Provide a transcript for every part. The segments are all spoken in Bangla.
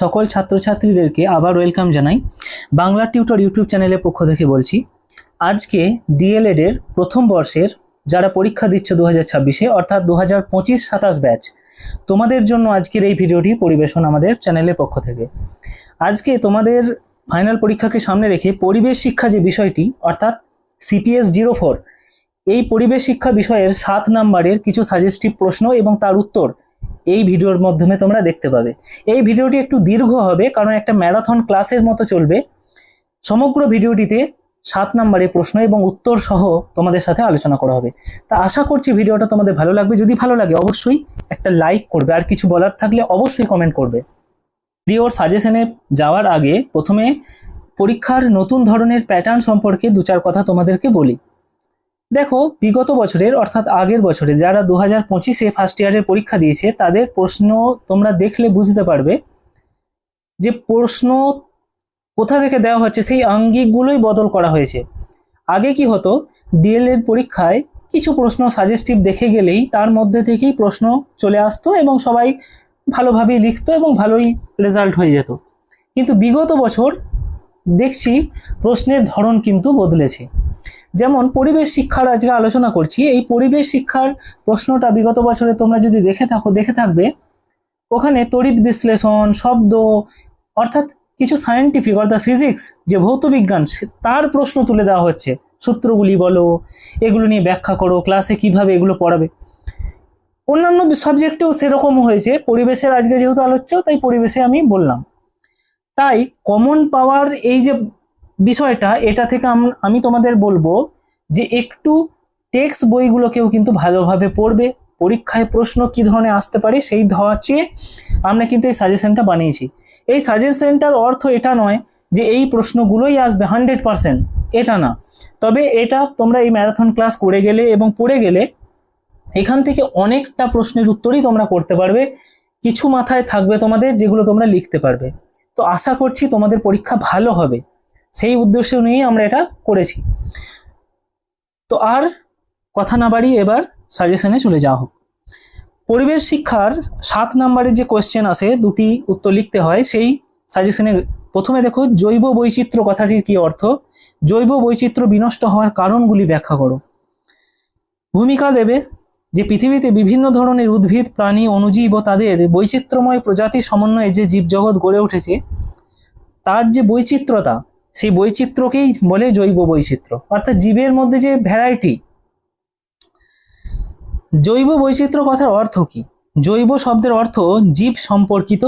সকল ছাত্রছাত্রীদেরকে আবার ওয়েলকাম জানাই। বাংলা টিউটর ইউটিউব চ্যানেলের পক্ষ থেকে বলছি। আজকে ডিএলএড এর প্রথম বর্ষের যারা পরীক্ষা দিচ্ছ 2026-এ অর্থাৎ 2025-27 ব্যাচ, তোমাদের জন্য আজকের এই ভিডিওটি পরিবেশন আমাদের চ্যানেলের পক্ষ থেকে। আজকে তোমাদের ফাইনাল পরীক্ষাকে সামনে রেখে পরিবেশ শিক্ষা যে বিষয়টি অর্থাৎ CPS 04, এই পরিবেশ শিক্ষা বিষয়ের 7 নম্বরের কিছু সাজেস্টিভ প্রশ্ন এবং তার উত্তর এই ভিডিওর মাধ্যমে তোমরা দেখতে পাবে। এই ভিডিওটি একটু দীর্ঘ হবে কারণ একটা ম্যারাথন ক্লাসের মতো চলবে। সমগ্র ভিডিওটিতে 7 নম্বরের প্রশ্ন এবং উত্তর সহ তোমাদের সাথে আলোচনা করা হবে। তা আশা করছি ভিডিওটা তোমাদের ভালো লাগবে। যদি ভালো লাগে অবশ্যই একটা লাইক করবে, আর কিছু বলার থাকলে অবশ্যই কমেন্ট করবে। ভিডিওর সাজেশনে যাওয়ার আগে প্রথমে পরীক্ষার নতুন ধরনের প্যাটার্ন সম্পর্কে 2-4 কথা তোমাদেরকে বলি। দেখো, বিগত বছরের অর্থাৎ আগের বছরে যারা 2025-এ ফার্স্ট ইয়ারের পরীক্ষা দিয়েছে তাদের প্রশ্ন তোমরা দেখলে বুঝতে পারবে যে প্রশ্ন কোথা থেকে দেওয়া হচ্ছে, সেই আঙ্গিকগুলোই বদল করা হয়েছে। আগে কি হতো, ডিএলএড পরীক্ষায় কিছু প্রশ্ন সাজেস্টিভ দেখে গেলেই তার মধ্যে থেকেই প্রশ্ন চলে আসতো এবং সবাই ভালোভাবেই লিখতো এবং ভালোই রেজাল্ট হয়ে যেত। কিন্তু বিগত বছর দেখছি প্রশ্নের ধরন কিন্তু বদলেছে। যেমন পরিবেশ শিক্ষার আজকে আলোচনা করছি, এই পরিবেশ শিক্ষার প্রশ্নটা বিগত বছরে তোমরা যদি দেখে থাকবে ওখানে তড়িৎ বিশ্লেষণ, শব্দ অর্থাৎ কিছু সায়েন্টিফিক অর্থাৎ ফিজিক্স যে ভৌতবিজ্ঞান তার প্রশ্ন তুলে দেওয়া হচ্ছে। সূত্রগুলি বলো, এগুলো নিয়ে ব্যাখ্যা করো, ক্লাসে কিভাবে এগুলো পড়াবে। অন্যান্য সাবজেক্টেও সেরকম হয়েছে, পরিবেশের আজকে যেহেতু আলোচ্য তাই পরিবেশে আমি বললাম। তাই কমন পাওয়ার এই যে বিষয়টা, এটা থেকে আমি তোমাদের বলবো যে একটু টেক্সট বইগুলোকেও কিন্তু ভালোভাবে পড়বে। পরীক্ষায় প্রশ্ন কি ধরনের আসতে পারে সেই ধরার চেয়ে আমরা কিন্তু এই সাজেশনটা বানিয়েছি। এই সাজেশনটার অর্থ এটা নয় যে এই প্রশ্নগুলোই আসবে 100%, এটা না। তবে এটা তোমরা এই ম্যারাথন ক্লাস করে গেলে এবং পড়ে গেলে এখান থেকে অনেকটা প্রশ্নের উত্তরই তোমরা করতে পারবে। কিছু মাথায় থাকবে তোমাদের যেগুলো তোমরা লিখতে পারবে। তো আশা করছি তোমাদের পরীক্ষা ভালো হবে, সেই উদ্দেশ্য নিয়ে আমরা এটা করেছি। তো আর কথা না বাড়িয়ে এবার সাজেশনে চলে যাওয়া হোক। পরিবেশ শিক্ষার 7 নম্বরের যে কোয়েশ্চেন আসে, 2টি উত্তর লিখতে হয়। সেই সাজেশনে প্রথমে দেখো, জৈব বৈচিত্র্য কথাটির কি অর্থ, জৈব বৈচিত্র্য বিনষ্ট হওয়ার কারণগুলি ব্যাখ্যা করো। ভূমিকা দেবে যে পৃথিবীতে বিভিন্ন ধরনের উদ্ভিদ, প্রাণী, অণুজীব ও তাদের বৈচিত্র্যময় প্রজাতির সমন্বয়ে যে জীবজগৎ গড়ে উঠেছে তার যে বৈচিত্র্যতা, সেই বৈচিত্র্যকেই বলে জৈব বৈচিত্র্য। অর্থাৎ জীবের মধ্যে যে ভ্যারাইটি। জৈব বৈচিত্র্য কথার অর্থ কি? জৈব শব্দের অর্থ জীব সম্পর্কিত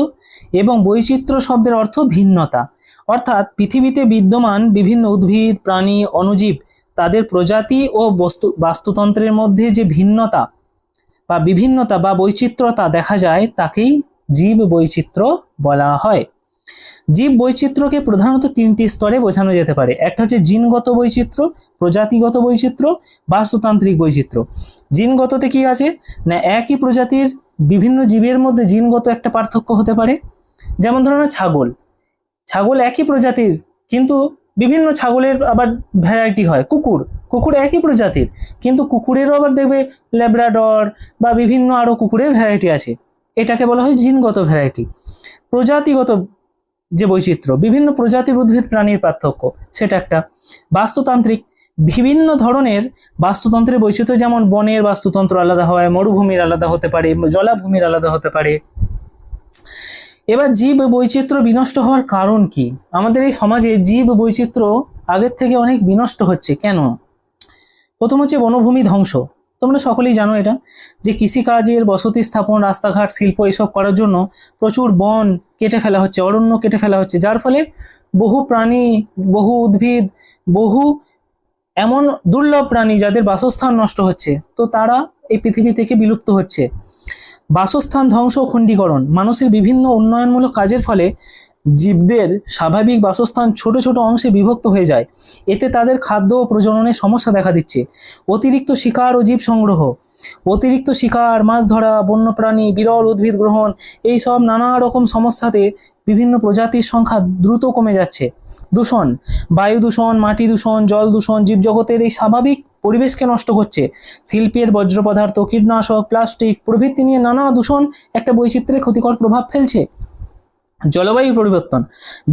এবং বৈচিত্র্য শব্দের অর্থ ভিন্নতা। অর্থাৎ পৃথিবীতে বিদ্যমান বিভিন্ন উদ্ভিদ, প্রাণী, অণুজীব তাদের প্রজাতি ও বাস্তুতন্ত্রের মধ্যে যে ভিন্নতা বা বিভিন্নতা বা বৈচিত্র্যতা দেখা যায় তাকেই জীব বৈচিত্র্য বলা হয়। জীব বৈচিত্র্যকে প্রধানত 3টি স্তরে বোঝানো যেতে পারে। একটা হচ্ছে জিনগত বৈচিত্র্য, প্রজাতিগত বৈচিত্র্য, বাস্তুতান্ত্রিক বৈচিত্র্য। জিনগততে কি আছে না, একই প্রজাতির বিভিন্ন জীবের মধ্যে জিনগত একটা পার্থক্য হতে পারে। যেমন ধরো ছাগল একই প্রজাতির কিন্তু বিভিন্ন ছাগলের আবার ভ্যারাইটি হয়। কুকুর একই প্রজাতির কিন্তু কুকুরেরও আবার দেখবে ল্যাব্রাডর বা বিভিন্ন আরো কুকুরের ভ্যারাইটি আছে। এটাকে বলা হয় জিনগত ভ্যারাইটি। প্রজাতিগত যে বৈচিত্র্য, বিভিন্ন প্রজাতির উদ্ভিদ প্রাণীর পার্থক্য, সেটা একটা। বাস্তুতান্ত্রিক, বিভিন্ন ধরনের বাস্তুতন্ত্রের বৈচিত্র্য, যেমন বনের বাস্তুতন্ত্র আলাদা হয়, মরুভূমির আলাদা হতে পারে, জলাভূমির আলাদা হতে পারে। এবার জীব বৈচিত্র্য বিনষ্ট হওয়ার কারণ কি? আমাদের এই সমাজে জীব বৈচিত্র্য আগের থেকে অনেক বিনষ্ট হচ্ছে কেন? প্রথম হচ্ছে বনভূমি ধ্বংস। তোমরা সকলেই জানো এটা, যে কৃষিকাজের, বসতি স্থাপন, রাস্তাঘাট, শিল্প এসব করার জন্য প্রচুর বন কেটে ফেলা হচ্ছে, অরণ্য কেটে ফেলা হচ্ছে, যার ফলে বহু প্রাণী, বহু উদ্ভিদ, বহু এমন দুর্লভ প্রাণী যাদের বাসস্থান নষ্ট হচ্ছে, তো তারা এই পৃথিবী থেকে বিলুপ্ত হচ্ছে। বাসস্থান ধ্বংস ও খণ্ডীকরণ, মানুষের বিভিন্ন উন্নয়নমূলক কাজের ফলে জীবদের স্বাভাবিক বাসস্থান ছোট ছোট অংশে বিভক্ত হয়ে যায়। এতে তাদের খাদ্য ও প্রজননের সমস্যা দেখা দিচ্ছে। অতিরিক্ত শিকার ও জীব সংগ্রহ, অতিরিক্ত শিকার, মাছ ধরা, বন্যপ্রাণী, বিরল উদ্ভিদ গ্রহণ, এই সব নানা রকম সমস্যাতে বিভিন্ন প্রজাতির সংখ্যা দ্রুত কমে যাচ্ছে। দূষণ, বায়ু দূষণ, মাটি দূষণ, জল দূষণ জীবজগতের এই স্বাভাবিক পরিবেশকে নষ্ট করছে। শিল্পের বর্জ্য পদার্থ, কীটনাশক, প্লাস্টিক প্রভৃতি নিয়ে নানা দূষণ একটা বৈচিত্র্যের ক্ষতিকর প্রভাব ফেলছে। জলবায়ু পরিবর্তন,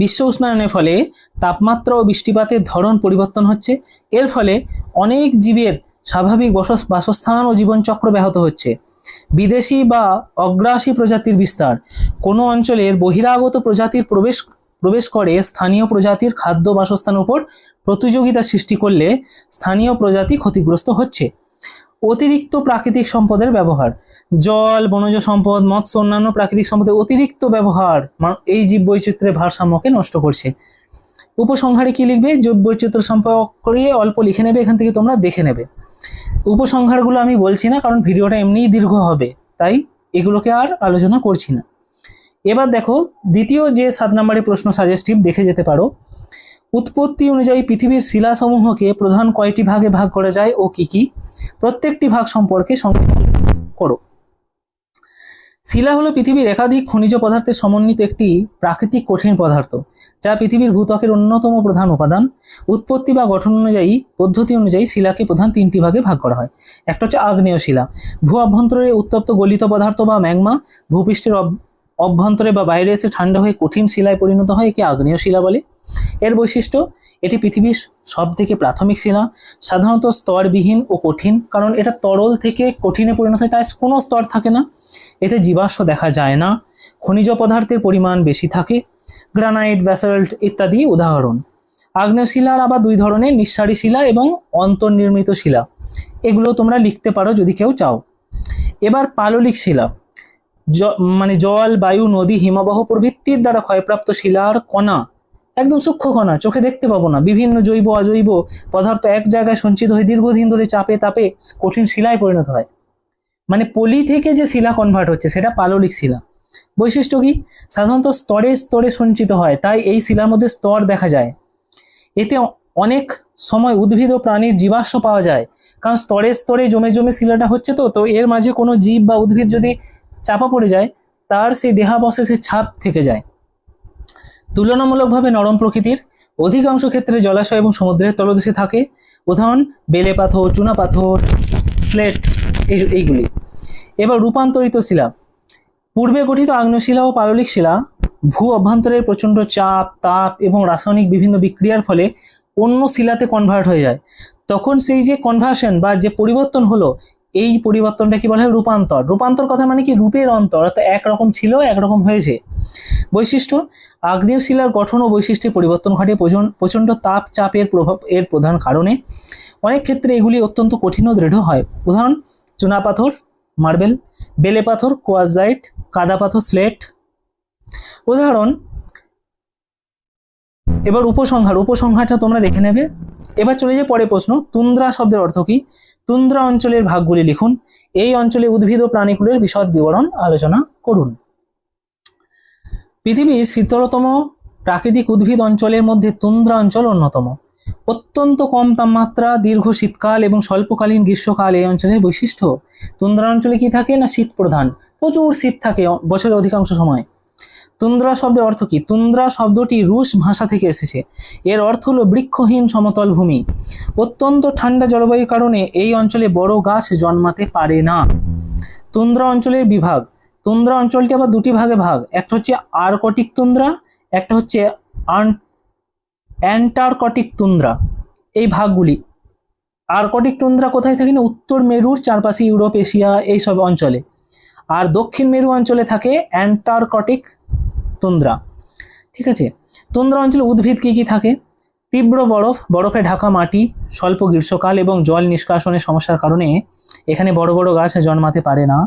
বিশ্ব উষ্ণায়নের ফলে তাপমাত্রা ও বৃষ্টিপাতের ধরন পরিবর্তন হচ্ছে। এর ফলে অনেক জীবের স্বাভাবিক বাসস্থান ও জীবনচক্র ব্যাহত হচ্ছে। বিদেশি বা অগ্রাসী প্রজাতির বিস্তার, কোনো অঞ্চলের বহিরাগত প্রজাতির প্রবেশ করে স্থানীয় প্রজাতির খাদ্য বাসস্থানের উপর প্রতিযোগিতা সৃষ্টি করলে স্থানীয় প্রজাতি ক্ষতিগ্রস্ত হচ্ছে। অতিরিক্ত প্রাকৃতিক সম্পদের ব্যবহার, জল, বনজ সম্পদ, মৎস্য, অন্যান্য প্রাকৃতিক সম্পদের অতিরিক্ত ব্যবহার এই জীববৈচিত্র্যের ভারসাম্যকে নষ্ট করছে। উপসংহারে কি লিখবে? জীববৈচিত্র্য সম্পর্কে অল্প লিখে নেবে, এখান থেকে তোমরা দেখে নেবে। উপসংহারগুলো আমি বলছি না, কারণ ভিডিওটা এমনিই দীর্ঘ হবে, তাই এগুলোকে আর আলোচনা করছি না। এবার দেখো দ্বিতীয় যে 7 নম্বরের প্রশ্ন সাজেস্টিভ, দেখে যেতে পারো। উৎপত্তি অনুযায়ী পৃথিবীর শিলাসমূহকে প্রধান কয়টি ভাগে ভাগ করা যায় ও কি কি? প্রত্যেকটি ভাগ সম্পর্কে সংক্ষেপে করো। শিলা হলো পৃথিবীর একাধিক খনিজ পদার্থের সমন্বিত একটি প্রাকৃতিক কঠিন পদার্থ, যা পৃথিবীর ভূত্বকের অন্যতম প্রধান উপাদান। উৎপত্তি বা গঠন অনুযায়ী পদ্ধতি অনুযায়ী শিলাকে প্রধান 3টি ভাগে ভাগ করা হয়। একটা হচ্ছে আগ্নেয় শিলা, ভূ অভ্যন্তরে উত্তপ্ত গলিত পদার্থ বা ম্যাগমা ভূপৃষ্ঠের অভ্যন্তরে বা বাইরে এসে ঠান্ডা হয়ে কঠিন শিলায় পরিণত হয়, একে আগ্নেয় শিলা বলে। এর বৈশিষ্ট্য, এটি পৃথিবীর সব থেকে প্রাথমিক শিলা, সাধারণত স্তরবিহীন ও কঠিন, কারণ এটা তরল থেকে কঠিনে পরিণত হয়, তাই কোনো স্তর থাকে না। এতে জীবাশ্ম দেখা যায় না। খনিজ পদার্থের পরিমাণ বেশি থাকে। গ্রানাইট, ব্যাসল্ট ইত্যাদি উদাহরণ। আগ্নেয় শিলার আবার 2 ধরনের, নিঃসারী শিলা এবং অন্তর্নির্মিত শিলা। এগুলো তোমরা লিখতে পারো যদি কেউ চাও। এবার পাললিক শিলা, মানে জল, বায়ু, নদী, হিমবাহ প্রভৃতির দ্বারা ক্ষয়প্রাপ্ত শিলার কণা, একদম সূক্ষ্ম কণা, চোখে দেখতে পাবো না, বিভিন্ন জৈব অজৈব পদার্থ এক জায়গায় সঞ্চিত হয়ে দীর্ঘদিন ধরে চাপে তাপে কঠিন শিলায় পরিণত হয়। মানে পলি থেকে যে শিলা কনভার্ট হচ্ছে সেটা পাললিক শিলা। বৈশিষ্ট্য কি? সাধারণত স্তরে স্তরে সঞ্চিত হয়, তাই এই শিলার মধ্যে স্তর দেখা যায়। এতে অনেক সময় উদ্ভিদ ও প্রাণীর জীবাশ্ম পাওয়া যায়, কারণ স্তরে স্তরে জমে জমে শিলাটা হচ্ছে, তো এর মাঝে কোনো জীব বা উদ্ভিদ যদি চাপা পড়ে যায়, তার সেই দেহাবশেষের ছাপ থেকে যায়। তুলনামূলকভাবে নরম প্রকৃতির, অধিকাংশ ক্ষেত্রে জলাশয় এবং সমুদ্রের তলদেশে থাকে। উদাহরণ বেলে পাথর, চুনা পাথর, স্লেট, এইগুলি। এবার রূপান্তরিত শিলা, পূর্বে গঠিত আগ্নেয় শিলা ও পাললিক শিলা ভূ অভ্যন্তরের প্রচণ্ড চাপ, তাপ এবং রাসায়নিক বিভিন্ন বিক্রিয়ার ফলে অন্য শিলাতে কনভার্ট হয়ে যায়। তখন সেই যে কনভার্সন বা যে পরিবর্তন হলো, এই পরিবর্তনটা কি বলা হয়? রূপান্তর। রূপান্তর কথা মানে কি? রূপের অন্তর, অর্থাৎ একরকম ছিল একরকম হয়েছে। বৈশিষ্ট্য, আগ্নেয় শিলার গঠন ও বৈশিষ্ট্যে পরিবর্তন ঘটে প্রচণ্ড তাপ চাপের প্রভাব এর প্রধান কারণে। অনেক ক্ষেত্রে এগুলি অত্যন্ত কঠিন ও দৃঢ় হয়। উদাহরণ চুনাপাথর, মার্বেল, বেলে পাথর, কোয়ার্টজাইট, কাদা পাথর, স্লেট। উদাহরণ। এবার উপসংহারটা তোমরা দেখে নেবে। এবার চলে যায় পরের প্রশ্ন, তুন্দ্রা শব্দের অর্থ কি? তুন্দ্রা অঞ্চলের ভাগগুলি লিখুন। এই অঞ্চলে উদ্ভিদ ও প্রাণীকুলের বিশদ বিবরণ আলোচনা করুন। পৃথিবীর শীতলতম প্রাকৃতিক উদ্ভিদ অঞ্চলের মধ্যে তুন্দ্রা অঞ্চল অন্যতম। অত্যন্ত কম তাপমাত্রা, দীর্ঘ শীতকাল এবং স্বল্পকালীন গ্রীষ্মকাল এই অঞ্চলের বৈশিষ্ট্য। তুন্দ্রা অঞ্চলে কি থাকে না? শীত প্রধান, প্রচুর শীত থাকে বছরের অধিকাংশ সময়। তুন্দ্রা শব্দের অর্থ কি? তুন্দ্রা শব্দটি রুশ ভাষা থেকে এসেছে। এর অর্থ হলো বৃক্ষহীন সমতল ভূমি। অত্যন্ত ঠান্ডা জলবায়ুর কারণে এই অঞ্চলে বড় গাছ জন্মাতে পারে না। তুন্দ্রা অঞ্চলের বিভাগ, তুন্দ্রা অঞ্চলটি আবার 2টি ভাগে ভাগ, একটা হচ্ছে আর্কটিক তুন্দ্রা, একটা হচ্ছে অ্যান্টার্কটিক তুন্দ্রা। এই ভাগগুলি, আর্কটিক তুন্দ্রা কোথায় থাকে না? উত্তর মেরুর চারপাশে, ইউরোপ, এশিয়া এইসব অঞ্চলে। আর দক্ষিণ মেরু অঞ্চলে থাকে অ্যান্টার্কটিক তুন্দ্রা। ঠিক আছে। তুন্দ্রা অঞ্চলে উদ্ভিদ কি কি থাকে? তীব্র বরফে ঢাকা মাটি, স্বল্প গ্রীষ্মকাল এবং জল নিষ্কাশনের সমস্যার কারণে এখানে বড় বড় গাছ জন্মাতে পারে না।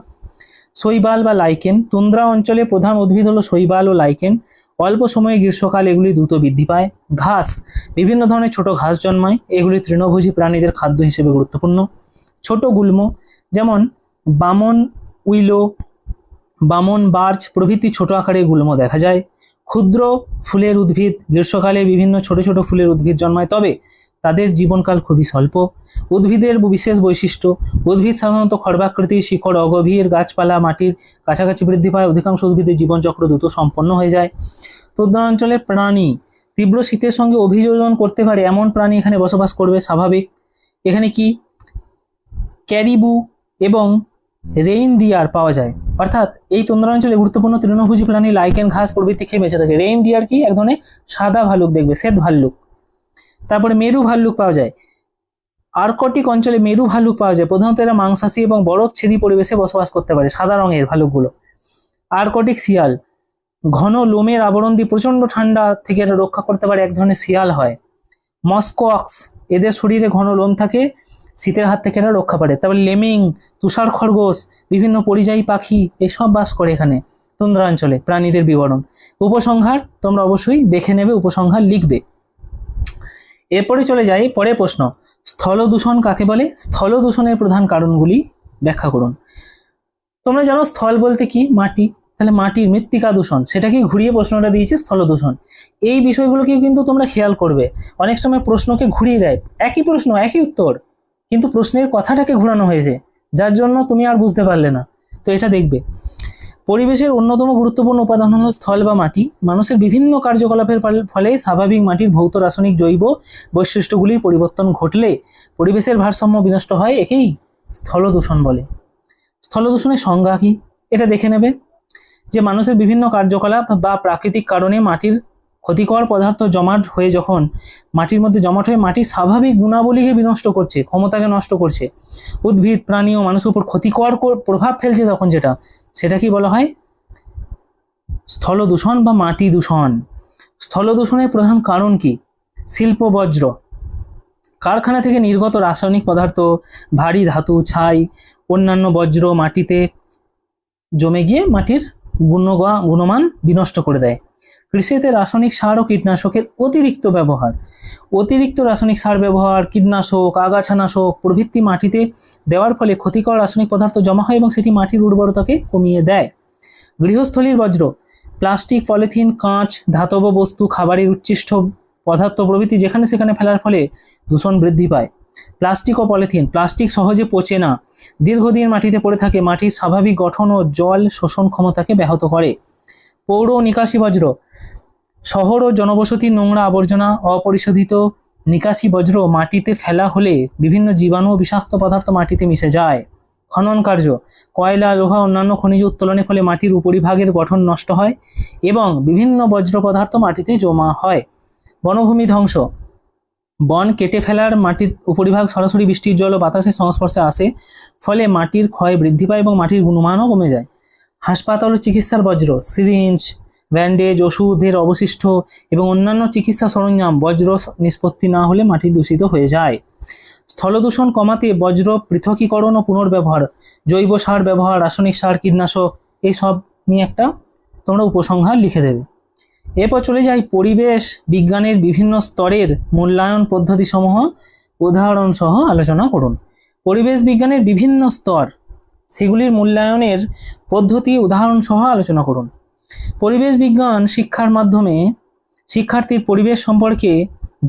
শৈবাল বা লাইকেন, তুন্দ্রা অঞ্চলে প্রধান উদ্ভিদ হলো শৈবাল ও লাইকেন। অল্প সময়ে গ্রীষ্মকাল এগুলি দ্রুত বৃদ্ধি পায়। ঘাস, বিভিন্ন ধরনের ছোট ঘাস জন্মায়, এগুলি তৃণভোজী প্রাণীদের খাদ্য হিসেবে গুরুত্বপূর্ণ। ছোট গুল্ম, যেমন বামন উইলো, বামন বার্চ প্রভৃতি ছোট আকারের গুল্ম দেখা যায়। ক্ষুদ্র ফুলের উদ্ভিদ, গ্রীষ্মকালে বিভিন্ন ছোট ছোট ফুলের উদ্ভিদ জন্মায়, তবে তাদের জীবনকাল খুবই স্বল্প। উদ্ভিদের বিশেষ বৈশিষ্ট্য, উদ্ভিদ সাধারণত খর্বাকৃতি, শিকড় অগভীর, গাছপালা মাটির কাছাকাছি বৃদ্ধি পায়। অধিকাংশ উদ্ভিদের জীবনচক্র দ্রুত সম্পন্ন হয়ে যায়। তুন্দ্রা অঞ্চলের প্রাণী, তীব্র শীতের সঙ্গে অভিযোজন করতে পারে এমন প্রাণী এখানে বসবাস করবে, স্বাভাবিক। এখানে কি? ক্যারিবু এবং রেইনডিয়ার পাওয়া যায়, অর্থাৎ এই তন্দ্রাঞ্চলে গুরুত্বপূর্ণ তৃণভোজী প্রাণী লাইকেন, ঘাস প্রভৃতি খেয়ে বেঁচে থাকে। রেইনডিয়ার কি, এক ধরনের সাদা ভাল্লুক, দেখবে শ্বেত ভাল্লুক। তারপরে মেরু ভাল্লুক পাওয়া যায়, আর্কটিক অঞ্চলে মেরু ভাল্লুক পাওয়া যায়। প্রধানত এরা মাংসাশী এবং বরফ-ছেদি পরিবেশে বসবাস করতে পারে, সাদা রঙের ভাল্লুকগুলো। আর্কটিক শিয়াল, ঘন লোমের আবরণ দিয়ে প্রচন্ড ঠান্ডা থেকে এরা রক্ষা করতে পারে, এক ধরনের শিয়াল হয়। মস্কোয়াক্স, এদের শরীরে ঘন লোম থাকে, শীতের হাত থেকে এরা রক্ষা পারে। তারপর লেমিং, তুষার খরগোশ, বিভিন্ন পরিযায়ী পাখি এসব বাস করে এখানে তুন্দ্রাঞ্চলে। প্রাণীদের বিবরণ। উপসংহার তোমরা অবশ্যই দেখে নেবে, উপসংহার লিখবে। এরপরে চলে যাই পরের প্রশ্ন, স্থল দূষণ কাকে বলে? স্থল দূষণের প্রধান কারণগুলি ব্যাখ্যা করুন। তোমরা জানো স্থল বলতে কি, মাটি, তাহলে মাটির মৃত্তিকা দূষণ, সেটাকে ঘুরিয়ে প্রশ্নটা দিয়েছে স্থল দূষণ। এই বিষয়গুলোকেও কিন্তু তোমরা খেয়াল করবে, অনেক সময় প্রশ্নকে ঘুরিয়ে দেয়, একই প্রশ্ন একই উত্তর, কিন্তু প্রশ্নের কথাটাকে ঘোরানো হয়েছে, যার জন্য তুমি আর বুঝতে পারলে না। তো এটা দেখবে। পরিবেশের অন্যতম গুরুত্বপূর্ণ উপাদান হলো স্থল বা মাটি। মানুষের বিভিন্ন কার্যকলাপের ফলে স্বাভাবিক মাটির ভৌত রাসায়নিক জৈব বৈশিষ্ট্যগুলির পরিবর্তন ঘটলে পরিবেশের ভারসাম্য বিনষ্ট হয়, একেই স্থল দূষণ বলে। স্থল দূষণের সংজ্ঞা কি এটা দেখে নেবে, যে মানুষের বিভিন্ন কার্যকলাপ বা প্রাকৃতিক কারণে মাটির ক্ষতিকর পদার্থ জমাট হয়ে যখন মাটির মধ্যে জমাট হয়ে মাটির স্বাভাবিক গুণাবলীকে বিনষ্ট করছে, ক্ষমতাকে নষ্ট করছে, উদ্ভিদ প্রাণী ও মানুষের উপর ক্ষতিকর প্রভাব ফেলছে, তখন সেটা কি বলা হয়? স্থল দূষণ বা মাটি দূষণ। স্থল দূষণের প্রধান কারণ কি? শিল্প বজ্র, কারখানা থেকে নির্গত রাসায়নিক পদার্থ, ভারী ধাতু, ছাই, অন্যান্য বজ্র মাটিতে জমে গিয়ে মাটির গুণমান বিনষ্ট করে দেয়। কৃষিতে রাসায়নিক সার ও কীটনাশকের অতিরিক্ত ব্যবহার, অতিরিক্ত রাসায়নিক সার ব্যবহার, কীটনাশক, আগাছানাশক প্রভৃতি মাটিতে দেওয়ার ফলে ক্ষতিকর রাসায়নিক পদার্থ জমা হয় এবং সেটি মাটির উর্বরতাকে কমিয়ে দেয়। গৃহস্থলীর বজ্র, প্লাস্টিক, পলিথিন, কাঁচ, ধাতব বস্তু, খাবারের উচ্ছিষ্ট পদার্থ প্রভৃতি যেখানে সেখানে ফেলার ফলে দূষণ বৃদ্ধি পায়। প্লাস্টিক ও পলিথিন, প্লাস্টিক সহজে পচে না, দীর্ঘদিন মাটিতে পড়ে থাকে, মাটির স্বাভাবিক গঠন ও জল শোষণ ক্ষমতাকে ব্যাহত করে। পৌর নিকাশি বজ্র, শহর ও জনবসতির নোংরা আবর্জনা, অপরিশোধিত নিকাশি বজ্র মাটিতে ফেলা হলে বিভিন্ন জীবাণু ও বিষাক্ত পদার্থ মাটিতে মিশে যায়। খনন কার্য, কয়লা, লোহা, অন্যান্য খনিজ উত্তোলনের ফলে মাটির উপরিভাগের গঠন নষ্ট হয় এবং বিভিন্ন বজ্র পদার্থ মাটিতে জমা হয়। বনভূমি ধ্বংস, বন কেটে ফেলার মাটির উপরিভাগ সরাসরি বৃষ্টির জল ও বাতাসের সংস্পর্শে আসে, ফলে মাটির ক্ষয় বৃদ্ধি পায় এবং মাটির গুণমানও কমে যায়। হাসপাতাল ও চিকিৎসার বজ্র, সিরিঞ্জ, ব্যান্ডেজ, ওষুধের অবশিষ্ট এবং অন্যান্য চিকিৎসা সরঞ্জাম বজ্র নিষ্পত্তি না হলে মাটি দূষিত হয়ে যায়। স্থল দূষণ কমাতে বজ্র পৃথকীকরণ ও পুনর্ব্যবহার, জৈব সার ব্যবহার, রাসায়নিক সার, কীটনাশক এইসব নিয়ে একটা তোমরা উপসংহার লিখে দেবে। এরপর চলে যাই পরিবেশ বিজ্ঞানের বিভিন্ন স্তরের মূল্যায়ন পদ্ধতিসমূহ উদাহরণ সহ আলোচনা করুন। পরিবেশ বিজ্ঞানের বিভিন্ন স্তর, সেগুলির মূল্যায়নের পদ্ধতি উদাহরণ সহ আলোচনা করুন। পরিবেশ বিজ্ঞান শিক্ষার মাধ্যমে শিক্ষার্থীর পরিবেশ সম্পর্কে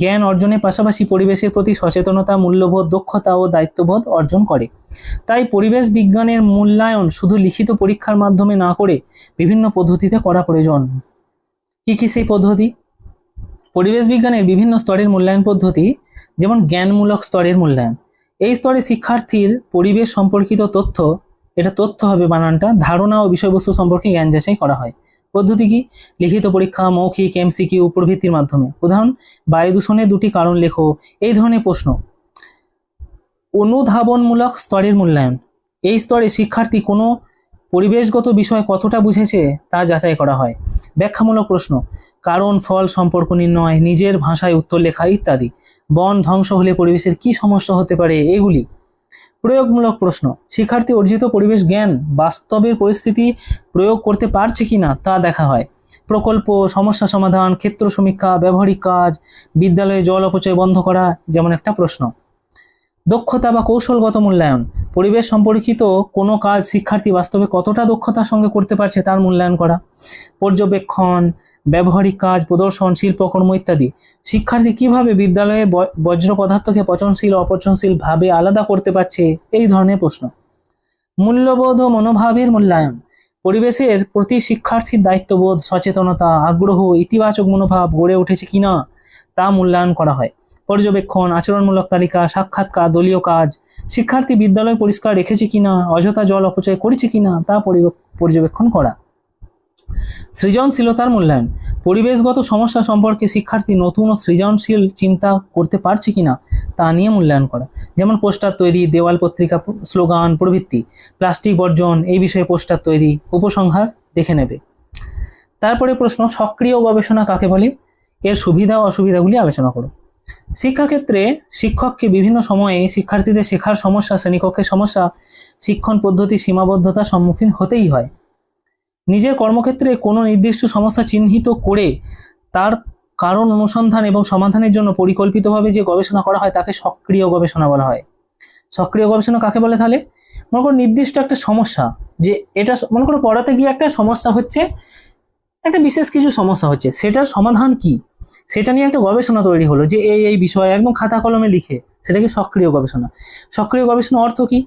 জ্ঞান অর্জনের পাশাপাশি পরিবেশের প্রতি সচেতনতা, মূল্যবোধ, দক্ষতা ও দায়িত্ববোধ অর্জন করে। তাই পরিবেশ বিজ্ঞানের মূল্যায়ন শুধু লিখিত পরীক্ষার মাধ্যমে না করে বিভিন্ন পদ্ধতিতে করা প্রয়োজন। কি কি সেই পদ্ধতি? পরিবেশ বিজ্ঞানের বিভিন্ন স্তরের মূল্যায়ন পদ্ধতি, যেমন জ্ঞানমূলক স্তরের মূল্যায়ন। এই স্তরে শিক্ষার্থীর পরিবেশ সম্পর্কিত তথ্য, এটা তথ্য হবে বানানটা, ধারণা ও বিষয়বস্তু সম্পর্কে জ্ঞান যাচাই করা হয়। পদ্ধতি কি? লিখিত পরীক্ষা, মৌখিক, এমসিকিউ প্রভৃতির মাধ্যমে। উদাহরণ, বায়ু দূষণের 2টি কারণ লেখো, এই ধরনের প্রশ্ন। অনুধাবনমূলক স্তরের মূল্যায়ন, এই স্তরে শিক্ষার্থী কোনো পরিবেশগত বিষয় কতটা বুঝেছে তা যাচাই করা হয়। ব্যাখ্যামূলক প্রশ্ন, কারণ ফল সম্পর্ক নির্ণয়, নিজের ভাষায় উত্তর লেখা ইত্যাদি। বন ধ্বংস হলে পরিবেশের কি সমস্যা হতে পারে, এগুলি। প্রয়োগমূলক প্রশ্ন, শিক্ষার্থী অর্জিত পরিবেশ জ্ঞান বাস্তবের পরিস্থিতি প্রয়োগ করতে পারছে কিনা তা দেখা হয়। প্রকল্প, সমস্যা সমাধান, ক্ষেত্র সমীক্ষা, ব্যবহারিক কাজ, বিদ্যালয়ে জল অপচয় বন্ধ করা যেমন একটা প্রশ্ন। দক্ষতা বা কৌশলগত মূল্যায়ন, পরিবেশ সম্পর্কিত কোনো কাজ শিক্ষার্থী বাস্তবে কতটা দক্ষতার সঙ্গে করতে পারছে তার মূল্যায়ন করা। পর্যবেক্ষণ, ব্যবহারিক কাজ, প্রদর্শন, শিল্পকর্ম ইত্যাদি। শিক্ষার্থী কিভাবে বিদ্যালয়ে বজ্র পদার্থকে পচনশীল ও অপচনশীল ভাবে আলাদা করতে পারছে, এই ধরনের প্রশ্ন। মূল্যবোধ ও মনোভাবের মূল্যায়ন, পরিবেশের প্রতি শিক্ষার্থীর দায়িত্ববোধ, সচেতনতা, আগ্রহ, ইতিবাচক মনোভাব গড়ে উঠেছে কিনা তা মূল্যায়ন করা হয়। পর্যবেক্ষণ, আচরণমূলক তালিকা, সাক্ষাৎকার, দলীয় কাজ, শিক্ষার্থী বিদ্যালয় পরিষ্কার রেখেছে কিনা, অযথা জল অপচয় করেছে কিনা তা পর্যবেক্ষণ করা। সৃজনশীলতার মূল্যায়ন, পরিবেশগত সমস্যা সম্পর্কে শিক্ষার্থী নতুন ও সৃজনশীল চিন্তা করতে পারছে কিনা তা নিয়ে মূল্যায়ন করা, যেমন পোস্টার তৈরি, দেওয়াল পত্রিকা, স্লোগান প্রভৃতি। প্লাস্টিক বর্জন, এই বিষয়ে পোস্টার তৈরি, উপসংহার দেখে নেবে। তারপরে প্রশ্ন, সক্রিয় গবেষণা কাকে বলে, এর সুবিধা ও অসুবিধাগুলি আলোচনা করো। শিক্ষাক্ষেত্রে শিক্ষককে বিভিন্ন সময়ে শিক্ষার্থীদের শেখার সমস্যা, শ্রেণীকক্ষের সমস্যা, শিক্ষণ পদ্ধতির সীমাবদ্ধতার সম্মুখীন হতেই হয়। নিজের কর্মক্ষেত্রে কোনো নির্দিষ্ট সমস্যা চিহ্নিত করে তার কারণ অনুসন্ধান এবং সমাধানের জন্য পরিকল্পিতভাবে যে গবেষণা করা হয় তাকে সক্রিয় গবেষণা বলা হয়। সক্রিয় গবেষণা কাকে বলে তাহলে, মনে করো নির্দিষ্ট একটা সমস্যা, যে এটা মনে করো পড়াতে গিয়ে একটা সমস্যা হচ্ছে, একটা বিশেষ কিছু সমস্যা হচ্ছে, সেটার সমাধান কি সেটা নিয়ে একটা গবেষণা তৈরি হলো, যে এই বিষয়ে একদম খাতা কলমে লিখে, সেটাকে সক্রিয় গবেষণা। সক্রিয় গবেষণা অর্থ কি?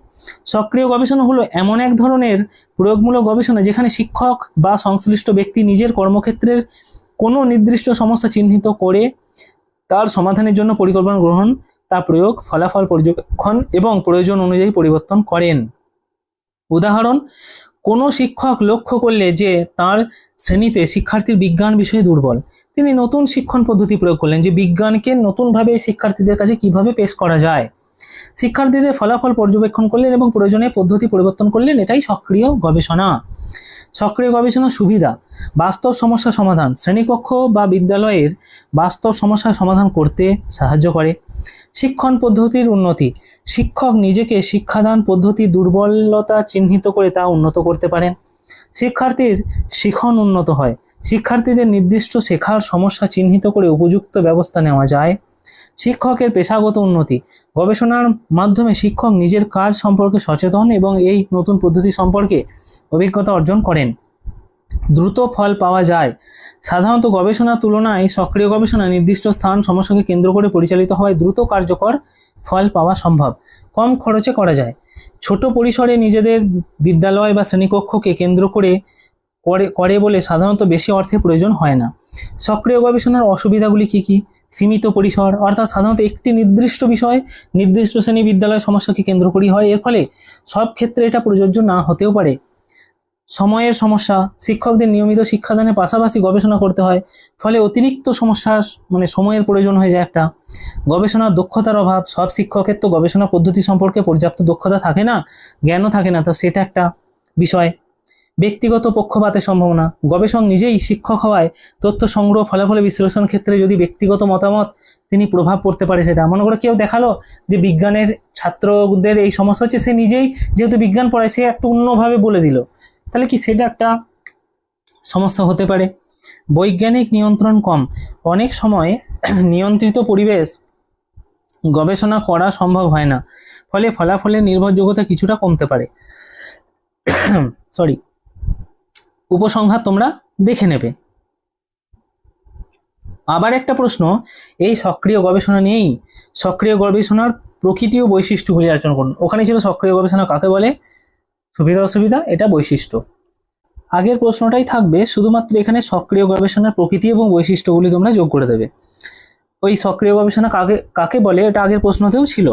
সক্রিয় গবেষণা হলো এমন এক ধরনের প্রয়োগমূলক গবেষণা যেখানে শিক্ষক বা সংশ্লিষ্ট ব্যক্তি নিজের কর্মক্ষেত্রের কোনো নির্দিষ্ট সমস্যা চিহ্নিত করে তার সমাধানের জন্য পরিকল্পনা গ্রহণ, তা প্রয়োগ, ফলাফল পর্যবেক্ষণ এবং প্রয়োজন অনুযায়ী পরিবর্তন করেন। উদাহরণ, কোনো শিক্ষক লক্ষ্য করলে যে তার শ্রেণীতে শিক্ষার্থীর বিজ্ঞান বিষয়ে দুর্বল, তিনি নতুন শিক্ষণ পদ্ধতি প্রয়োগ করলেন, যে বিজ্ঞানকে নতুনভাবে শিক্ষার্থীদের কাছে কিভাবে পেশ করা যায়। শিক্ষার্থীদের ফলাফল পর্যবেক্ষণ করলেন এবং প্রয়োজনে পদ্ধতি পরিবর্তন করলেন, এটাই সক্রিয় গবেষণা। সক্রিয় গবেষণার সুবিধা, বাস্তব সমস্যা সমাধান, শ্রেণীকক্ষ বা বিদ্যালয়ের বাস্তব সমস্যা সমাধান করতে সাহায্য করে। শিক্ষণ পদ্ধতির উন্নতি, শিক্ষক নিজেকে শিক্ষাদান পদ্ধতির দুর্বলতা চিহ্নিত করে তা উন্নত করতে পারেন। শিক্ষার্থীর শিখন উন্নত হয়, শিক্ষার্থীদের নির্দিষ্ট শেখার সমস্যা চিহ্নিত করে উপযুক্ত ব্যবস্থা নেওয়া যায়। শিক্ষকের পেশাগত উন্নতি, গবেষণার মাধ্যমে শিক্ষক নিজের কাজ সম্পর্কে সচেতন এবং এই নতুন পদ্ধতি সম্পর্কে অভিজ্ঞতা অর্জন করেন। দ্রুত ফল পাওয়া যায়, সাধারণত গবেষণার তুলনায় সক্রিয় গবেষণা নির্দিষ্ট স্থান সমস্যাকে কেন্দ্র করে পরিচালিত হওয়ায় দ্রুত কার্যকর ফল পাওয়া সম্ভব, কম খরচে করা যায়। ছোট পরিসরে নিজেদের বিদ্যালয় বা শ্রেণীকক্ষকে কেন্দ্র করে বলে সাধারণত বেশি অর্থের প্রয়োজন হয় না। সক্রিয় গবেষণার অসুবিধাগুলি কি কি? সীমিত পরিসর, অর্থাৎ সাধারণত একটি নির্দিষ্ট বিষয় নির্দিষ্ট শ্রেণী বিদ্যালয় সমস্যাকে কেন্দ্র করেই হয়, এর ফলে সব ক্ষেত্রে এটা প্রযোজ্য না হতেও পারে। সময়ের সমস্যা, শিক্ষকদের নিয়মিত শিক্ষাদানের পাশাপাশি গবেষণা করতে হয়, ফলে অতিরিক্ত সমস্যার সময়ের প্রয়োজন হয়ে যায় একটা। গবেষণার দক্ষতার অভাব, সব শিক্ষকের তো গবেষণা পদ্ধতি সম্পর্কে পর্যাপ্ত দক্ষতা থাকে না, জ্ঞানও থাকে না, তো সেটা একটা বিষয়। ব্যক্তিগত পক্ষপাতের সম্ভাবনা, গবেষক নিজেই শিক্ষক হওয়ায় তথ্য সংগ্রহ, ফলাফল বিশ্লেষণ ক্ষেত্রে যদি ব্যক্তিগত মতামত তিনি প্রভাব পড়তে পারে, সেটা মনে করে কেউ দেখালো যে বিজ্ঞানের ছাত্রদের এই সমস্যা হচ্ছে, সে নিজেই যেহেতু বিজ্ঞান পড়ায় সে একটু অন্যভাবে বলে দিল, তাহলে কি সেটা একটা সমস্যা হতে পারে। বৈজ্ঞানিক নিয়ন্ত্রণ কম, অনেক সময় নিয়ন্ত্রিত পরিবেশ গবেষণা করা সম্ভব হয় না, ফলে ফলাফলের নির্ভরযোগ্যতা কিছুটা কমতে পারে। সরি, উপসংহার তোমরা দেখে নেবে। আবার একটা প্রশ্ন এই সক্রিয় গবেষণা নিয়েই, সক্রিয় গবেষণার প্রকৃতি ও বৈশিষ্ট্যগুলি আলোচনা করুন। ওখানে ছিল সক্রিয় গবেষণা কাকে বলে, সুবিধা অসুবিধা, এটা বৈশিষ্ট্য। আগের প্রশ্নটাই থাকবে, শুধুমাত্র এখানে সক্রিয় গবেষণার প্রকৃতি এবং বৈশিষ্ট্যগুলি তোমরা যোগ করে দেবে। ওই সক্রিয় গবেষণা কাকে বলে এটা আগের প্রশ্নতেও ছিল।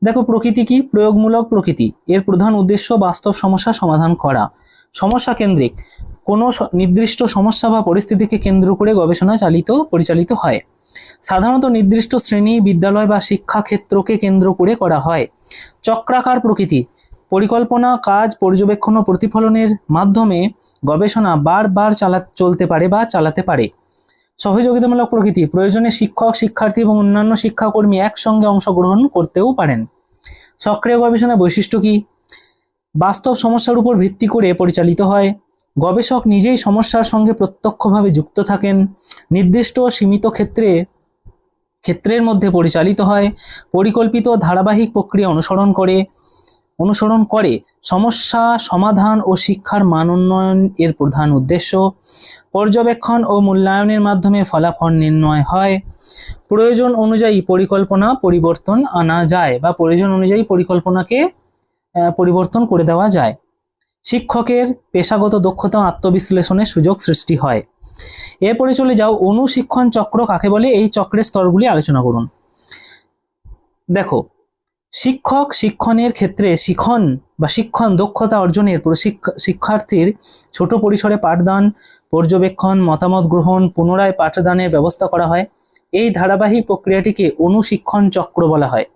দেখো, প্রকৃতি কি? প্রয়োগমূলক প্রকৃতি, এর প্রধান উদ্দেশ্য বাস্তব সমস্যা সমাধান করা। সমস্যা কেন্দ্রিক, কোনো নির্দিষ্ট সমস্যা বা পরিস্থিতিকে কেন্দ্র করে গবেষণা পরিচালিত হয়, সাধারণত নির্দিষ্ট শ্রেণী, বিদ্যালয় বা শিক্ষাক্ষেত্রকে কেন্দ্র করে করা হয়। চক্রাকার প্রকৃতি, পরিকল্পনা, কাজ, পর্যবেক্ষণ ও প্রতিফলনের মাধ্যমে গবেষণা বারবার চলতে পারে বা চালাতে পারে। সহযোগিতামূলক প্রকৃতি, প্রয়োজনে শিক্ষক, শিক্ষার্থী এবং অন্যান্য শিক্ষাকর্মী একসঙ্গে অংশগ্রহণ করতেও পারেন। সক্রিয় গবেষণার বৈশিষ্ট্য কি? বাস্তব সমস্যার উপর ভিত্তি করে পরিচালিত হয়, গবেষক নিজেই সমস্যার সঙ্গে প্রত্যক্ষভাবে যুক্ত থাকেন, নির্দিষ্ট সীমিত ক্ষেত্রের মধ্যে পরিচালিত হয়, পরিকল্পিত ধারাবাহিক প্রক্রিয়া অনুসরণ করে সমস্যা সমাধান ও শিক্ষার মান উন্নয়ন এর প্রধান উদ্দেশ্য। পর্যবেক্ষণ ও মূল্যায়নের মাধ্যমে ফলাফল নির্ণয় হয়, প্রয়োজন অনুযায়ী পরিকল্পনা পরিবর্তন আনা যায় বা প্রয়োজন অনুযায়ী পরিকল্পনাকে পরিবর্তন করে দেওয়া যায়। শিক্ষকের পেশাগত দক্ষতা আত্মবিশ্লেষণের সুযোগ সৃষ্টি হয়। এরপরে চলে যাও, অনুশিক্ষণ চক্র কাকে বলে, এই চক্রের স্তরগুলি আলোচনা করুন। দেখো, শিক্ষক শিক্ষণের ক্ষেত্রে শিক্ষণ দক্ষতা অর্জনের শিক্ষার্থীর ছোট পরিসরে পাঠদান, পর্যবেক্ষণ, মতামত গ্রহণ, পুনরায় পাঠদানের ব্যবস্থা করা হয়। এই ধারাবাহিক প্রক্রিয়াটিকে অনুশিক্ষণ চক্র বলা হয়।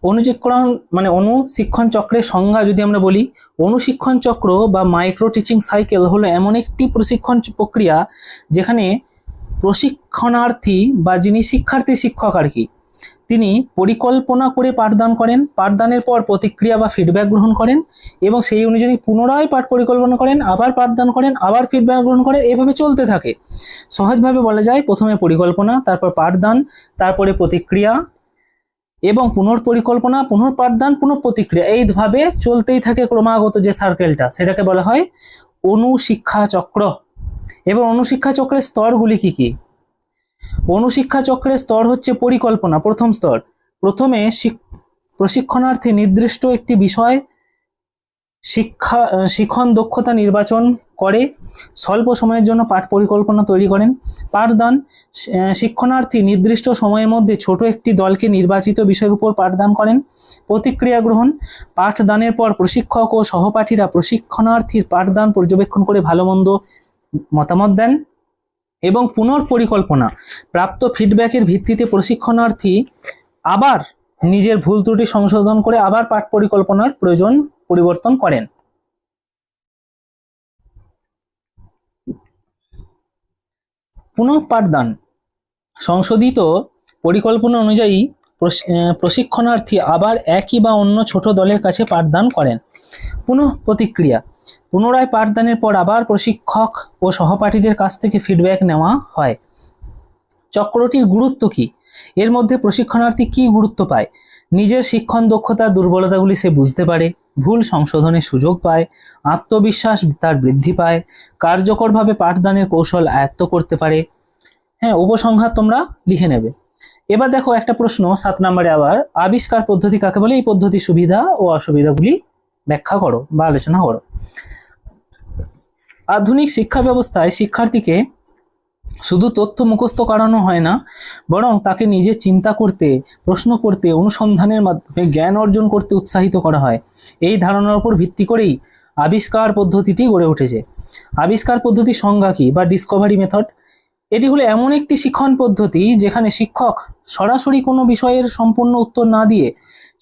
অনুশিক্ষণ চক্রের সংজ্ঞা যদি আমরা বলি, অনুশিক্ষণ চক্র বা মাইক্রো টিচিং সাইকেল হলো এমন একটি প্রশিক্ষণ প্রক্রিয়া যেখানে প্রশিক্ষণার্থী বা যিনি শিক্ষক আর কি, তিনি পরিকল্পনা করে পাঠদান করেন, পাঠদানের পর প্রতিক্রিয়া বা ফিডব্যাক গ্রহণ করেন এবং সেই অনুযায়ী পুনরায় পাঠ পরিকল্পনা করেন, আবার পাঠদান করেন, আবার ফিডব্যাক গ্রহণ করেন, এভাবে চলতে থাকে। সহজভাবে বলা যায়, প্রথমে পরিকল্পনা, তারপর পাঠদান, তারপরে প্রতিক্রিয়া এবং পুনঃপরিকল্পনা, পুনঃপাঠদান, পুনঃপ্রতিক্রিয়া, এইভাবে চলতেই থাকে ক্রমাগত যে সার্কেলটা, সেটাকে বলা হয় অনুশিক্ষা চক্র। এবং অনুশিক্ষা চক্রের স্তরগুলি কি কি? অনুশিক্ষা চক্রের স্তর হচ্ছে পরিকল্পনা, প্রথম স্তর। প্রথমে প্রশিক্ষণার্থী নির্দিষ্ট একটি বিষয় শিক্ষণ দক্ষতা নির্বাচন করে স্বল্প সময়ের জন্য পাঠ পরিকল্পনা তৈরি করেন। পাঠদান, শিক্ষণার্থী নির্দিষ্ট সময়ের মধ্যে ছোট একটি দলকে নির্বাচিত বিষয়ের উপর পাঠদান করেন। প্রতিক্রিয়া গ্রহণ, পাঠদানের পর প্রশিক্ষক ও সহপাঠীরা প্রশিক্ষণার্থীর পাঠদান পর্যবেক্ষণ করে ভালো মন্দ মতামত দেন। এবং পুনঃপরিকল্পনা, প্রাপ্ত ফিডব্যাকের ভিত্তিতে প্রশিক্ষণার্থী আবার নিজের ভুল ত্রুটি সংশোধন করে আবার পাঠ পরিকল্পনার পরিবর্তন করেন। পুনঃপাঠদান, সংশোধিত পরিকল্পনা অনুযায়ী প্রশিক্ষণার্থী আবার একই বা অন্য ছোট দলের কাছে পাঠদান করেন। পুনঃপ্রতিক্রিয়া, পুনরায় পাঠদানের পর আবার প্রশিক্ষক ও সহপাঠীদের কাছ থেকে ফিডব্যাক নেওয়া হয়। চক্রটির গুরুত্ব কি? এর মধ্যে প্রশিক্ষণার্থী কি গুরুত্ব পায়? নিজের শিক্ষণ দক্ষতার দুর্বলতাগুলি সে বুঝতে পারে, ভুল সংশোধনের সুযোগ পায়, আত্মবিশ্বাস তার বৃদ্ধি পায়, কার্যকরভাবে পাঠদানের কৌশল আয়ত্ত করতে পারে। হ্যাঁ, উপসংহার তোমরা লিখে নেবে। এবার দেখো একটা প্রশ্ন 7 নম্বরে, আবার আবিষ্কার পদ্ধতি কাকে বলে? এই পদ্ধতির সুবিধা ও অসুবিধাগুলি ব্যাখ্যা করো বা আলোচনা করো। আধুনিক শিক্ষা ব্যবস্থায় শিক্ষার্থীকে শুধু তথ্য মুখস্থ করানো হয় না, বরং তাকে নিজে চিন্তা করতে, প্রশ্ন করতে, অনুসন্ধানের মাধ্যমে জ্ঞান অর্জন করতে উৎসাহিত করা হয়। এই ধারণার উপর ভিত্তি করেই আবিষ্কার পদ্ধতিটি গড়ে উঠেছে। আবিষ্কার পদ্ধতির সংজ্ঞা কি বা ডিসকভারি মেথড? এটি হলো এমন একটি শিক্ষণ পদ্ধতি যেখানে শিক্ষক সরাসরি কোনো বিষয়ের সম্পূর্ণ উত্তর না দিয়ে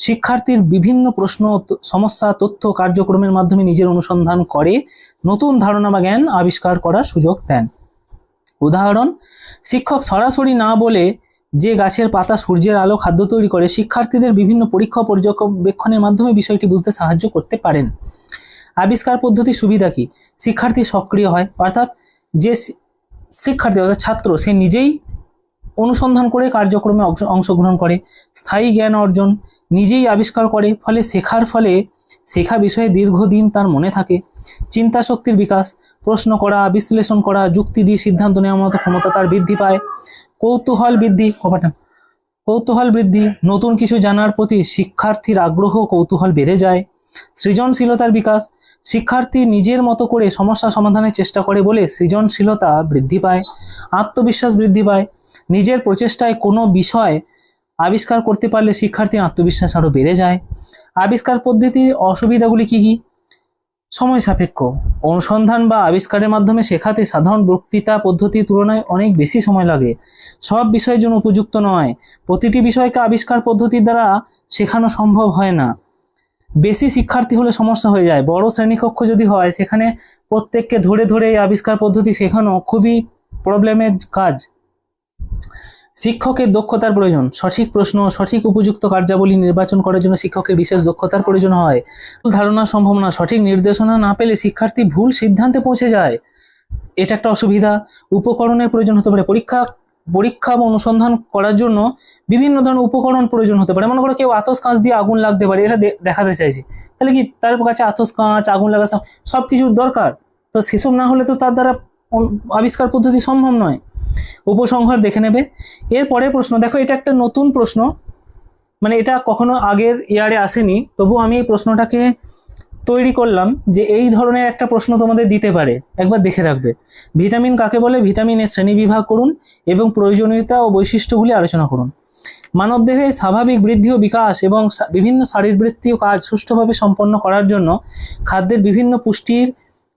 শিক্ষার্থীর বিভিন্ন প্রশ্ন, সমস্যা, তথ্য, কার্যক্রমের মাধ্যমে নিজের অনুসন্ধান করে নতুন ধারণা বা জ্ঞান আবিষ্কার করার সুযোগ দেন। উদাহরণ, শিক্ষক সরাসরি না বলে যে গাছের পাতা, সূর্যের আলো খাদ্য তৈরি করে, শিক্ষার্থীদের বিভিন্ন পরীক্ষা পর্যবেক্ষণের মাধ্যমে বিষয়টি বুঝতে সাহায্য করতে পারেন। আবিষ্কার পদ্ধতির সুবিধা কি? শিক্ষার্থী সক্রিয় হয়, অর্থাৎ যে শিক্ষার্থী অর্থাৎ ছাত্র সে নিজেই অনুসন্ধান করে কার্যক্রমে অংশগ্রহণ করে। স্থায়ী জ্ঞান অর্জন, নিজেই আবিষ্কার করে, ফলে শেখা বিষয়ে দীর্ঘদিন তার মনে থাকে। চিন্তা শক্তির বিকাশ, প্রশ্ন করা, বিশ্লেষণ করা, যুক্তি দিয়ে সিদ্ধান্ত নেওয়ার মতো ক্ষমতা তার বৃদ্ধি পায়। কৌতূহল বৃদ্ধি, নতুন কিছু জানার প্রতি শিক্ষার্থীর আগ্রহ, কৌতূহল বেড়ে যায়। সৃজনশীলতার বিকাশ, শিক্ষার্থী নিজের মতো করে সমস্যা সমাধানের চেষ্টা করে বলে সৃজনশীলতা বৃদ্ধি পায়। আত্মবিশ্বাস বৃদ্ধি পায়, নিজের প্রচেষ্টায় কোনো বিষয় আবিষ্কার করতে পারলে শিক্ষার্থীর আত্মবিশ্বাস আরও বেড়ে যায়। আবিষ্কার পদ্ধতির অসুবিধাগুলি কি কি? সময় সাপেক্ষ, অনুসন্ধান বা আবিষ্কারের মাধ্যমে শেখাতে সাধারণ বক্তৃতা পদ্ধতির তুলনায় অনেক বেশি সময় লাগে। সব বিষয়ের জন্য উপযুক্ত নয়, প্রতিটি বিষয়কে আবিষ্কার পদ্ধতির দ্বারা শেখানো সম্ভব হয় না। বেশি শিক্ষার্থী হলে সমস্যা হয়ে যায়। বড় শ্রেণীকক্ষ যদি হয়, সেখানে প্রত্যেককে ধরে ধরে এই আবিষ্কার পদ্ধতি শেখানো খুবই প্রবলেমের কাজ। শিক্ষকের দক্ষতার প্রয়োজন, সঠিক প্রশ্ন, সঠিক উপযুক্ত কার্যাবলী নির্বাচন করার জন্য শিক্ষকের বিশেষ দক্ষতার প্রয়োজন হয়। ধারণা সম্ভাবনা, সঠিক নির্দেশনা না পেলে শিক্ষার্থী ভুল সিদ্ধান্তে পৌঁছে যায়, এটা একটা অসুবিধা। উপকরণের প্রয়োজন হতে পারে, পরীক্ষা বা অনুসন্ধান করার জন্য বিভিন্ন ধরনের উপকরণ প্রয়োজন হতে পারে। মনে করো কেউ আতস কাঁচ দিয়ে আগুন লাগতে পারে, এটা দেখাতে চাইছে, তাহলে কি তার কাছে আতস কাঁচ, আগুন লাগা সব কিছুর দরকার, তো সেসব না হলে তো তার দ্বারা আবিষ্কার পদ্ধতি সম্ভব নয়। উপসংহার দেখে নেবে। এরপরে প্রশ্ন দেখো, এটা একটা নতুন প্রশ্ন, মানে এটা কখনো আগের ইয়ারে আসেনি, তবু আমি এই প্রশ্নটাকে তৈরি করলাম যে এই ধরনের একটা প্রশ্ন তোমাদের দিতে পারে, একবার দেখে রাখবে। ভিটামিন কাকে বলে? ভিটামিনের শ্রেণীবিভাগ করুন এবং প্রয়োজনীয়তা ও বৈশিষ্ট্যগুলি আলোচনা করুন। মানবদেহে স্বাভাবিক বৃদ্ধি ও বিকাশ এবং বিভিন্ন শারীরবৃত্তীয় কাজ সুষ্ঠুভাবে সম্পন্ন করার জন্য খাদ্যের বিভিন্ন পুষ্টির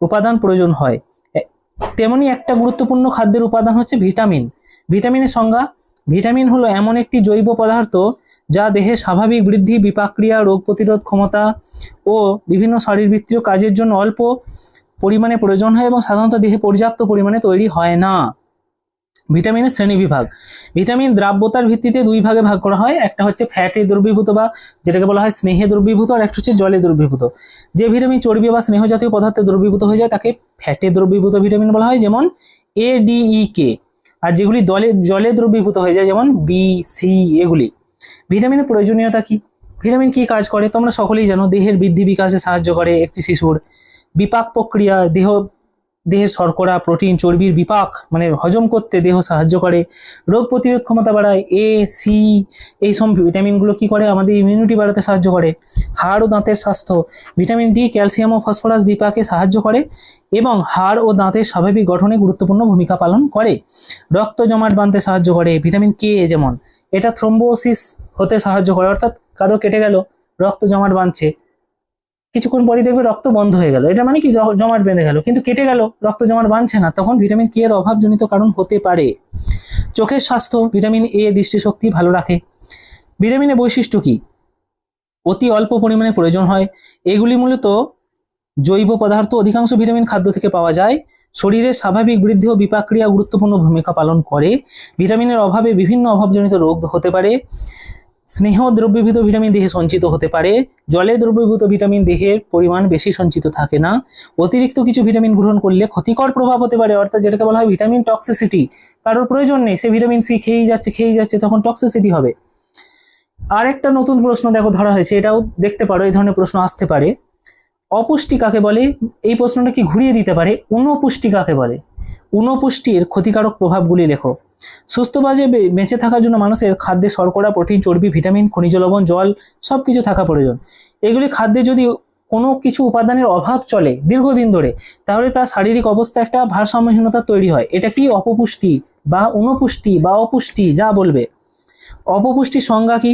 উপাদান প্রয়োজন হয়। তেমনি একটা গুরুত্বপূর্ণ খাদ্যের উপাদান হচ্ছে ভিটামিন। ভিটামিনের সংজ্ঞা: ভিটামিন হলো এমন একটি জৈব পদার্থ যা দেহের স্বাভাবিক বৃদ্ধি, বিপাক ক্রিয়া, রোগ প্রতিরোধ ক্ষমতা ও বিভিন্ন শারীরবৃত্তীয় কাজের জন্য অল্প পরিমাণে প্রয়োজন হয় এবং সাধারণত দেহে পর্যাপ্ত পরিমাণে তৈরি হয় না। ভিটামিনের শ্রেণীবিভাগ: ভিটামিন দ্রাব্যতার ভিত্তিতে দুই ভাগে ভাগ করা হয়। একটা হচ্ছে ফ্যাটে দ্রবীভূত বা যেটাকে বলা হয় স্নেহে দ্রবীভূত, আর একটা হচ্ছে জলে দ্রবীভূত। যে ভিটামিন চর্বি বা স্নেহ জাতীয় পদার্থে দ্রবীভূত হয়ে যায় তাকে ফ্যাটে দ্রবীভূত ভিটামিন বলা হয়, যেমন ADE, আর যেগুলি জলে দ্রবীভূত হয়ে যায় যেমন B, C এগুলি। ভিটামিনের প্রয়োজনীয়তা কি? ভিটামিন কি কাজ করে তোমরা সকলেই জানো। দেহের বৃদ্ধি বিকাশে সাহায্য করে একটি শিশুর। বিপাক প্রক্রিয়া: দেহের শর্করা, প্রোটিন, চর্বির বিপাক মানে হজম করতে দেহ সাহায্য করে। রোগ প্রতিরোধ ক্ষমতা বাড়ায়। A, C এই সব ভিটামিনগুলো কি করে? আমাদের ইমিউনিটি বাড়াতে সাহায্য করে। হাড় ও দাঁতের স্বাস্থ্য: ভিটামিন ডি ক্যালসিয়াম ও ফসফরাস বিপাকে সাহায্য করে এবং হাড় ও দাঁতের স্বাভাবিক গঠনে গুরুত্বপূর্ণ ভূমিকা পালন করে। রক্ত জমাট বাঁধতে সাহায্য করে। ভিটামিন কে যেমন এটা থ্রোম্বোসিস হতে সাহায্য করে, অর্থাৎ কারো কেটে গেল, রক্ত জমাট বাঁধছে, কিছুক্ষণ পরে দেখবে রক্ত বন্ধ হয়ে গেল, এটা মানে কি জমাট বেঁধে গেল, কিন্তু কেটে গেল, রক্ত জমাট বাঁধছে না, তখন ভিটামিন কে এর অভাবজনিত কারণ হতে পারে। চোখের স্বাস্থ্য: ভিটামিন এ দৃষ্টিশক্তি ভালো রাখে। ভিটামিনের বৈশিষ্ট্য কি? অতি অল্প পরিমাণে প্রয়োজন হয়। এগুলি মূলত জৈব পদার্থ। অধিকাংশ ভিটামিন খাদ্য থেকে পাওয়া যায়। শরীরের স্বাভাবিক বৃদ্ধি ও বিপাক ক্রিয়া গুরুত্বপূর্ণ ভূমিকা পালন করে। ভিটামিনের অভাবে বিভিন্ন অভাবজনিত রোগ হতে পারে। স্নেহ দ্রবীভূত ভিটামিন দেহে সঞ্চিত হতে পারে। জলে দ্রবীভূত ভিটামিন দেহের পরিমাণ বেশি সঞ্চিত থাকে না। অতিরিক্ত কিছু ভিটামিন গ্রহণ করলে ক্ষতিকর প্রভাব হতে পারে, অর্থাৎ যেটাকে বলা হয় ভিটামিন টক্সিসিটি। কারোর প্রয়োজন নেই, সে ভিটামিন সি খেয়েই যাচ্ছে, তখন টক্সিসিটি হবে। আর একটা নতুন প্রশ্ন দেখো ধরা হয়েছে, এটাও দেখতে পারো, এই ধরনের প্রশ্ন আসতে পারে। অপুষ্টি কাকে বলে? এই প্রশ্নটা কি ঘুরিয়ে দিতে পারে। ঊনপুষ্টি কাকে বলে? ঊনপুষ্টির ক্ষতিকারক প্রভাবগুলি লেখো। সুস্থভাবে বেঁচে থাকার জন্য মানুষের খাদ্যে শর্করা, প্রোটিন, চর্বি, ভিটামিন, খনিজ লবণ, জল সবকিছু থাকা প্রয়োজন। এগুলি খাদ্যে যদি কোনো কিছু উপাদানের অভাব চলে দীর্ঘদিন ধরে, তাহলে তার শারীরিক অবস্থা একটা ভারসাম্যহীনতা তৈরি হয়। এটা কি অপপুষ্টি বা ঊনপুষ্টি বা অপুষ্টি, যা বলবে। অপপুষ্টির সংজ্ঞা কি?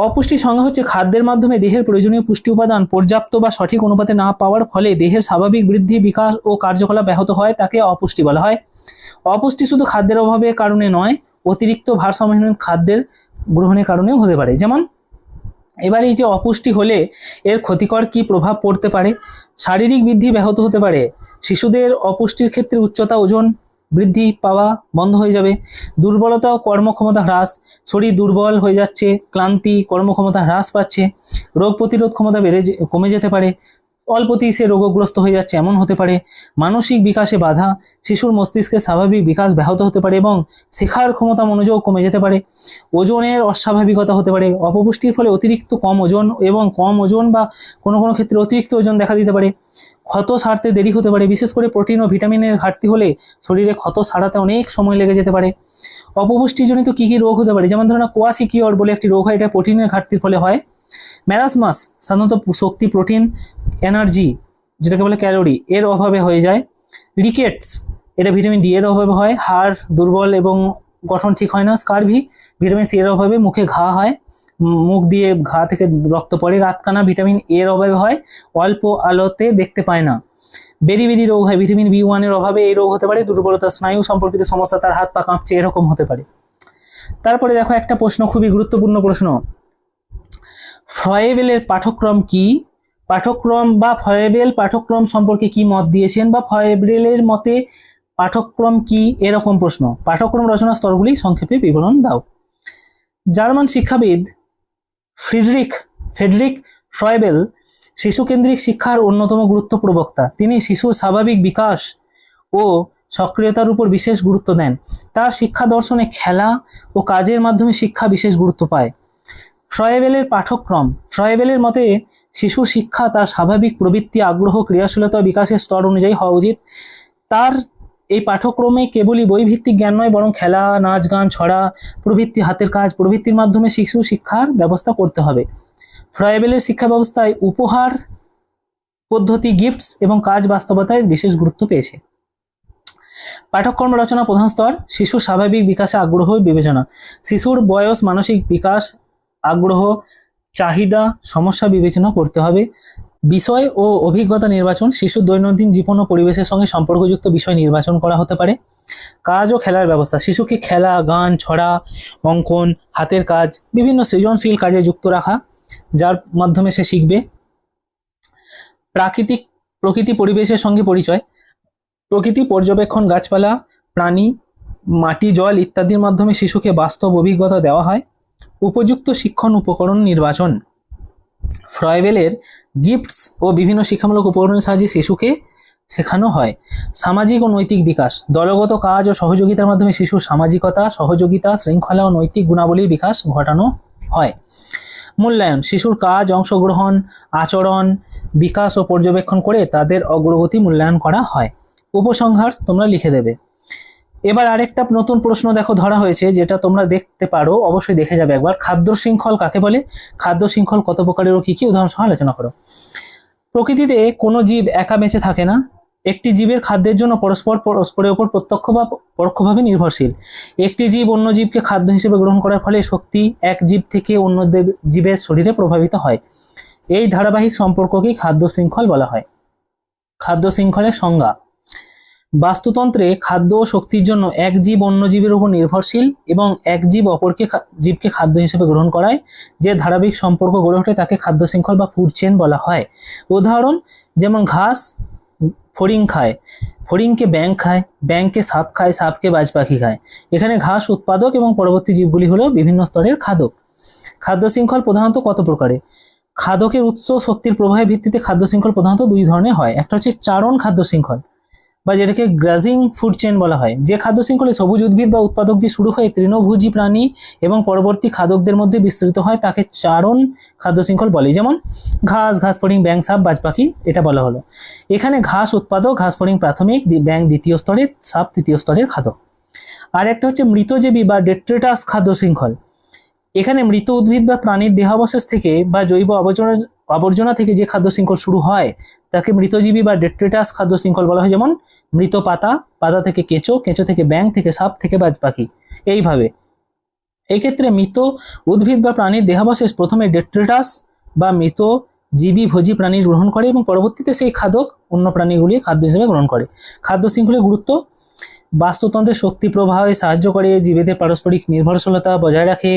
অপুষ্টির সংজ্ঞা হচ্ছে খাদ্যের মাধ্যমে দেহের প্রয়োজনীয় পুষ্টি উপাদান পর্যাপ্ত বা সঠিক অনুপাতে না পাওয়ার ফলে দেহের স্বাভাবিক বৃদ্ধি, বিকাশ ও কার্যকলাপ ব্যাহত হয়, তাকে অপুষ্টি বলা হয়। অপুষ্টি শুধু খাদ্যের অভাবের কারণে নয়, অতিরিক্ত ভারসাম্যহীন খাদ্যের গ্রহণের কারণেও হতে পারে। যেমন এবার এই যে অপুষ্টি হলে এর ক্ষতিকর কি প্রভাব পড়তে পারে? শারীরিক বৃদ্ধি ব্যাহত হতে পারে। শিশুদের অপুষ্টির ক্ষেত্রে উচ্চতা, ওজন বৃদ্ধি পাওয়া বন্ধ হয়ে যাবে। দুর্বলতা ও কর্মক্ষমতা হ্রাস: শরীর দুর্বল হয়ে যাচ্ছে, ক্লান্তি, কর্মক্ষমতা হ্রাস পাচ্ছে। রোগ প্রতিরোধ ক্ষমতা কমে যেতে পারে। অল্পতেই সে রোগগ্রস্ত হয়ে যাচ্ছে, এমন হতে পারে। মানসিক বিকাশে বাধা: শিশুর মস্তিষ্কের স্বাভাবিক বিকাশ ব্যাহত হতে পারে এবং শেখার ক্ষমতা, মনোযোগ কমে যেতে পারে। ওজনের অস্বাভাবিকতা হতে পারে। অপপুষ্টির ফলে অতিরিক্ত কম ওজন বা কোনো কোনো ক্ষেত্রে অতিরিক্ত ওজন দেখা দিতে পারে। ক্ষত সারতে দেরি হতে পারে, বিশেষ করে প্রোটিন ও ভিটামিনের ঘাটতি হলে শরীরে ক্ষত সারাতে অনেক সময় লেগে যেতে পারে। অপপুষ্টিজনিত কি কি রোগ হতে পারে? যেমন ধরুন কোয়াসিকিওর বলে একটি রোগ হয়, এটা প্রোটিনের ঘাটতির ফলে হয়। ম্যারাসমাস সাধারণত শক্তি, প্রোটিন, এনার্জি যেটাকে বলে ক্যালোরি এর অভাবে হয়ে যায়। রিকেটস এটা ভিটামিন ডি এর অভাবে হয়। হাড় দুর্বল এবং গঠন ঠিক হয় না। স্কারভি ভিটামিন সি এর অভাবে মুখে ঘা হয়, মুখ দিয়ে ঘা থেকে রক্ত পড়ে। রাতকানা ভিটামিন এর অভাবে হয়, অল্প আলোতে দেখতে পায় না। বেরি রোগ হয় ভিটামিন B1 এর অভাবে, এই রোগ হতে পারে। দুর্বলতা, স্নায়ু সম্পর্কিত সমস্যা, তার হাত পা কাঁপছে, এরকম হতে পারে। তারপরে দেখো একটা প্রশ্ন, খুবই গুরুত্বপূর্ণ প্রশ্ন, ফ্রয়েবেলের পাঠ্যক্রম কি? পাঠ্যক্রম বা ফ্রয়েবেল পাঠ্যক্রম সম্পর্কে কি মত দিয়েছেন, বা ফ্রয়েবেলের মতে পাঠ্যক্রম কি, এরকম প্রশ্ন। পাঠ্যক্রম রচনা স্তরগুলি সংক্ষেপে বিবরণ দাও। জার্মান শিক্ষাবিদ ফ্রেডরিক ফ্রয়েবেল শিশুকেন্দ্রিক শিক্ষার অন্যতম গুরুত্ব প্রবক্তা। তিনি শিশুর স্বাভাবিক বিকাশ ও সক্রিয়তার উপর বিশেষ গুরুত্ব দেন। তার শিক্ষা দর্শনে খেলা ও কাজের মাধ্যমে শিক্ষা বিশেষ গুরুত্ব পায়। ফ্রয়েবেলের পাঠ্যক্রম: ফ্রয়েবেলের মতে শিশুর শিক্ষা তার স্বাভাবিক প্রবৃত্তি, আগ্রহ, ক্রিয়াশীলতা ও বিকাশের স্তর অনুযায়ী হওয়া উচিত। তার এই পাঠ্যক্রমে কেবলই বইভিত্তিক জ্ঞান নয়, বরং খেলা, নাচ, গান, ছড়া প্রভৃতি, হাতের কাজ প্রভৃতির মাধ্যমে শিশু শিক্ষার ব্যবস্থা করতে হবে। ফ্রয়েবেলের শিক্ষা ব্যবস্থায় উপহার পদ্ধতি, গিফটস এবং কাজ বাস্তবতায় বিশেষ গুরুত্ব পেয়েছে। পাঠ্যক্রম রচনা প্রধান স্তর শিশুর স্বাভাবিক বিকাশে আগ্রহ বিবেচনা। শিশুর বয়স, মানসিক বিকাশ, আগ্রহ, চাহিদা, সমস্যা বিবেচনা করতে হবে। বিষয় ও অভিজ্ঞতা নির্বাচন শিশুর দৈনন্দিন জীবন ও পরিবেশের সঙ্গে সম্পর্কযুক্ত বিষয় নির্বাচন করা হতে পারে। কাজ ও খেলার ব্যবস্থা শিশুকে খেলা, গান, ছড়া, অঙ্কন, হাতের কাজ, বিভিন্ন সৃজনশীল কাজে যুক্ত রাখা, যার মাধ্যমে সে শিখবে। প্রকৃতি পরিবেশের সঙ্গে পরিচয় প্রকৃতি পর্যবেক্ষণ, গাছপালা, প্রাণী, মাটি, জল ইত্যাদির মাধ্যমে শিশুকে বাস্তব অভিজ্ঞতা দেওয়া হয়। উপযুক্ত শিক্ষণ উপকরণ নির্বাচন ফ্রয়েবেলের গিফটস ও বিভিন্ন শিক্ষামূলক উপকরণের সাহায্যে শিশুকে শেখানো হয়। সামাজিক ও নৈতিক বিকাশ দলগত কাজ ও সহযোগিতার মাধ্যমে শিশুর সামাজিকতা, সহযোগিতা, শৃঙ্খলা ও নৈতিক গুণাবলীর বিকাশ ঘটানো হয়। মূল্যায়ন শিশুর কাজ, অংশগ্রহণ, আচরণ, বিকাশ ও পর্যবেক্ষণ করে তাদের অগ্রগতি মূল্যায়ন করা হয়। উপসংহার তোমরা লিখে দেবে। এবার আরেকটা নতুন প্রশ্ন দেখো ধরা হয়েছে, যেটা তোমরা দেখতে পারো, অবশ্যই দেখে যাবে একবার। খাদ্য শৃঙ্খল কাকে বলে? খাদ্য শৃঙ্খল কত প্রকারের ও কি কি? উদাহরণ সহ আলোচনা করো। প্রকৃতিতে কোনো জীব একা বেঁচে থাকে না। একটি জীবের খাদ্যের জন্য পরস্পরের উপর প্রত্যক্ষ বা পরোক্ষভাবে নির্ভরশীল। একটি জীব অন্য জীবকে খাদ্য হিসেবে গ্রহণ করার ফলে শক্তি এক জীব থেকে অন্য জীবের শরীরে প্রভাবিত হয়। এই ধারাবাহিক সম্পর্ককেই খাদ্য শৃঙ্খল বলা হয়। খাদ্য শৃঙ্খলের সংজ্ঞা বাস্তুতন্ত্রে খাদ্য ও শক্তির জন্য এক জীব অন্য জীবের উপর নির্ভরশীল এবং এক জীব অপরকে জীবকে খাদ্য হিসেবে গ্রহণ করায় যে ধারাবাহিক সম্পর্ক গড়ে ওঠে তাকে খাদ্য শৃঙ্খল বা ফুড চেইন বলা হয়। উদাহরণ যেমন ঘাস ফড়িং খায়, ফড়িংকে ব্যাঙ খায়, ব্যাঙকে সাপ খায়, সাপকে বাজ পাখি খায়। এখানে ঘাস উৎপাদক এবং পরবর্তী জীবগুলি হলো বিভিন্ন স্তরের খাদক। খাদ্য শৃঙ্খল প্রধানত কত প্রকারে? খাদকের উৎস শক্তির প্রবাহের ভিত্তিতে খাদ্য শৃঙ্খল প্রধানত দুই ধরনের হয়। একটা হচ্ছে চারণ খাদ্য শৃঙ্খল বা যেটাকে গ্রাজিং ফুড চেইন বলা হয়। যে খাদ্য শৃঙ্খলে সবুজ উদ্ভিদ বা উৎপাদক দিয়ে শুরু হয়ে তৃণভোজী প্রাণী এবং পরবর্তী খাদকদের মধ্যে বিস্তৃত হয় তাকে চারণ খাদ্য শৃঙ্খল বলে। যেমন ঘাস, ঘাস ফড়িং, ব্যাঙ, সাপ, বাজ পাখি, এটা বলা হলো। এখানে ঘাস উৎপাদক, ঘাস ফড়িং প্রাথমিক, ব্যাঙ দ্বিতীয় স্তরের, সাপ তৃতীয় স্তরের খাদক। আর একটা হচ্ছে মৃতজীবী বা ডেট্রেটাস খাদ্য শৃঙ্খল। এখানে মৃত উদ্ভিদ বা প্রাণীর দেহাবশেষ থেকে বা জৈব আবর্জনা থেকে যে খাদ্য শৃঙ্খল শুরু হয় তাকে মৃতজীবী বা ডেট্রেটাস খাদ্য শৃঙ্খল বলা হয়। যেমন মৃত পাতা, পাতা থেকে কেঁচো, কেঁচো থেকে ব্যাঙ, থেকে সাপ, থেকে বাজ পাখি, এইভাবে। এক্ষেত্রে মৃত উদ্ভিদ বা প্রাণীর দেহাবশেষ প্রথমে ডেট্রেটাস বা মৃত জীবী ভোজী প্রাণী গ্রহণ করে এবং পরবর্তীতে সেই খাদক অন্য প্রাণীগুলি খাদ্য হিসেবে গ্রহণ করে। খাদ্য শৃঙ্খলের গুরুত্ব বাস্তুতন্ত্রের শক্তি প্রবাহে সাহায্য করে, জীবেদের পারস্পরিক নির্ভরশীলতা বজায় রাখে,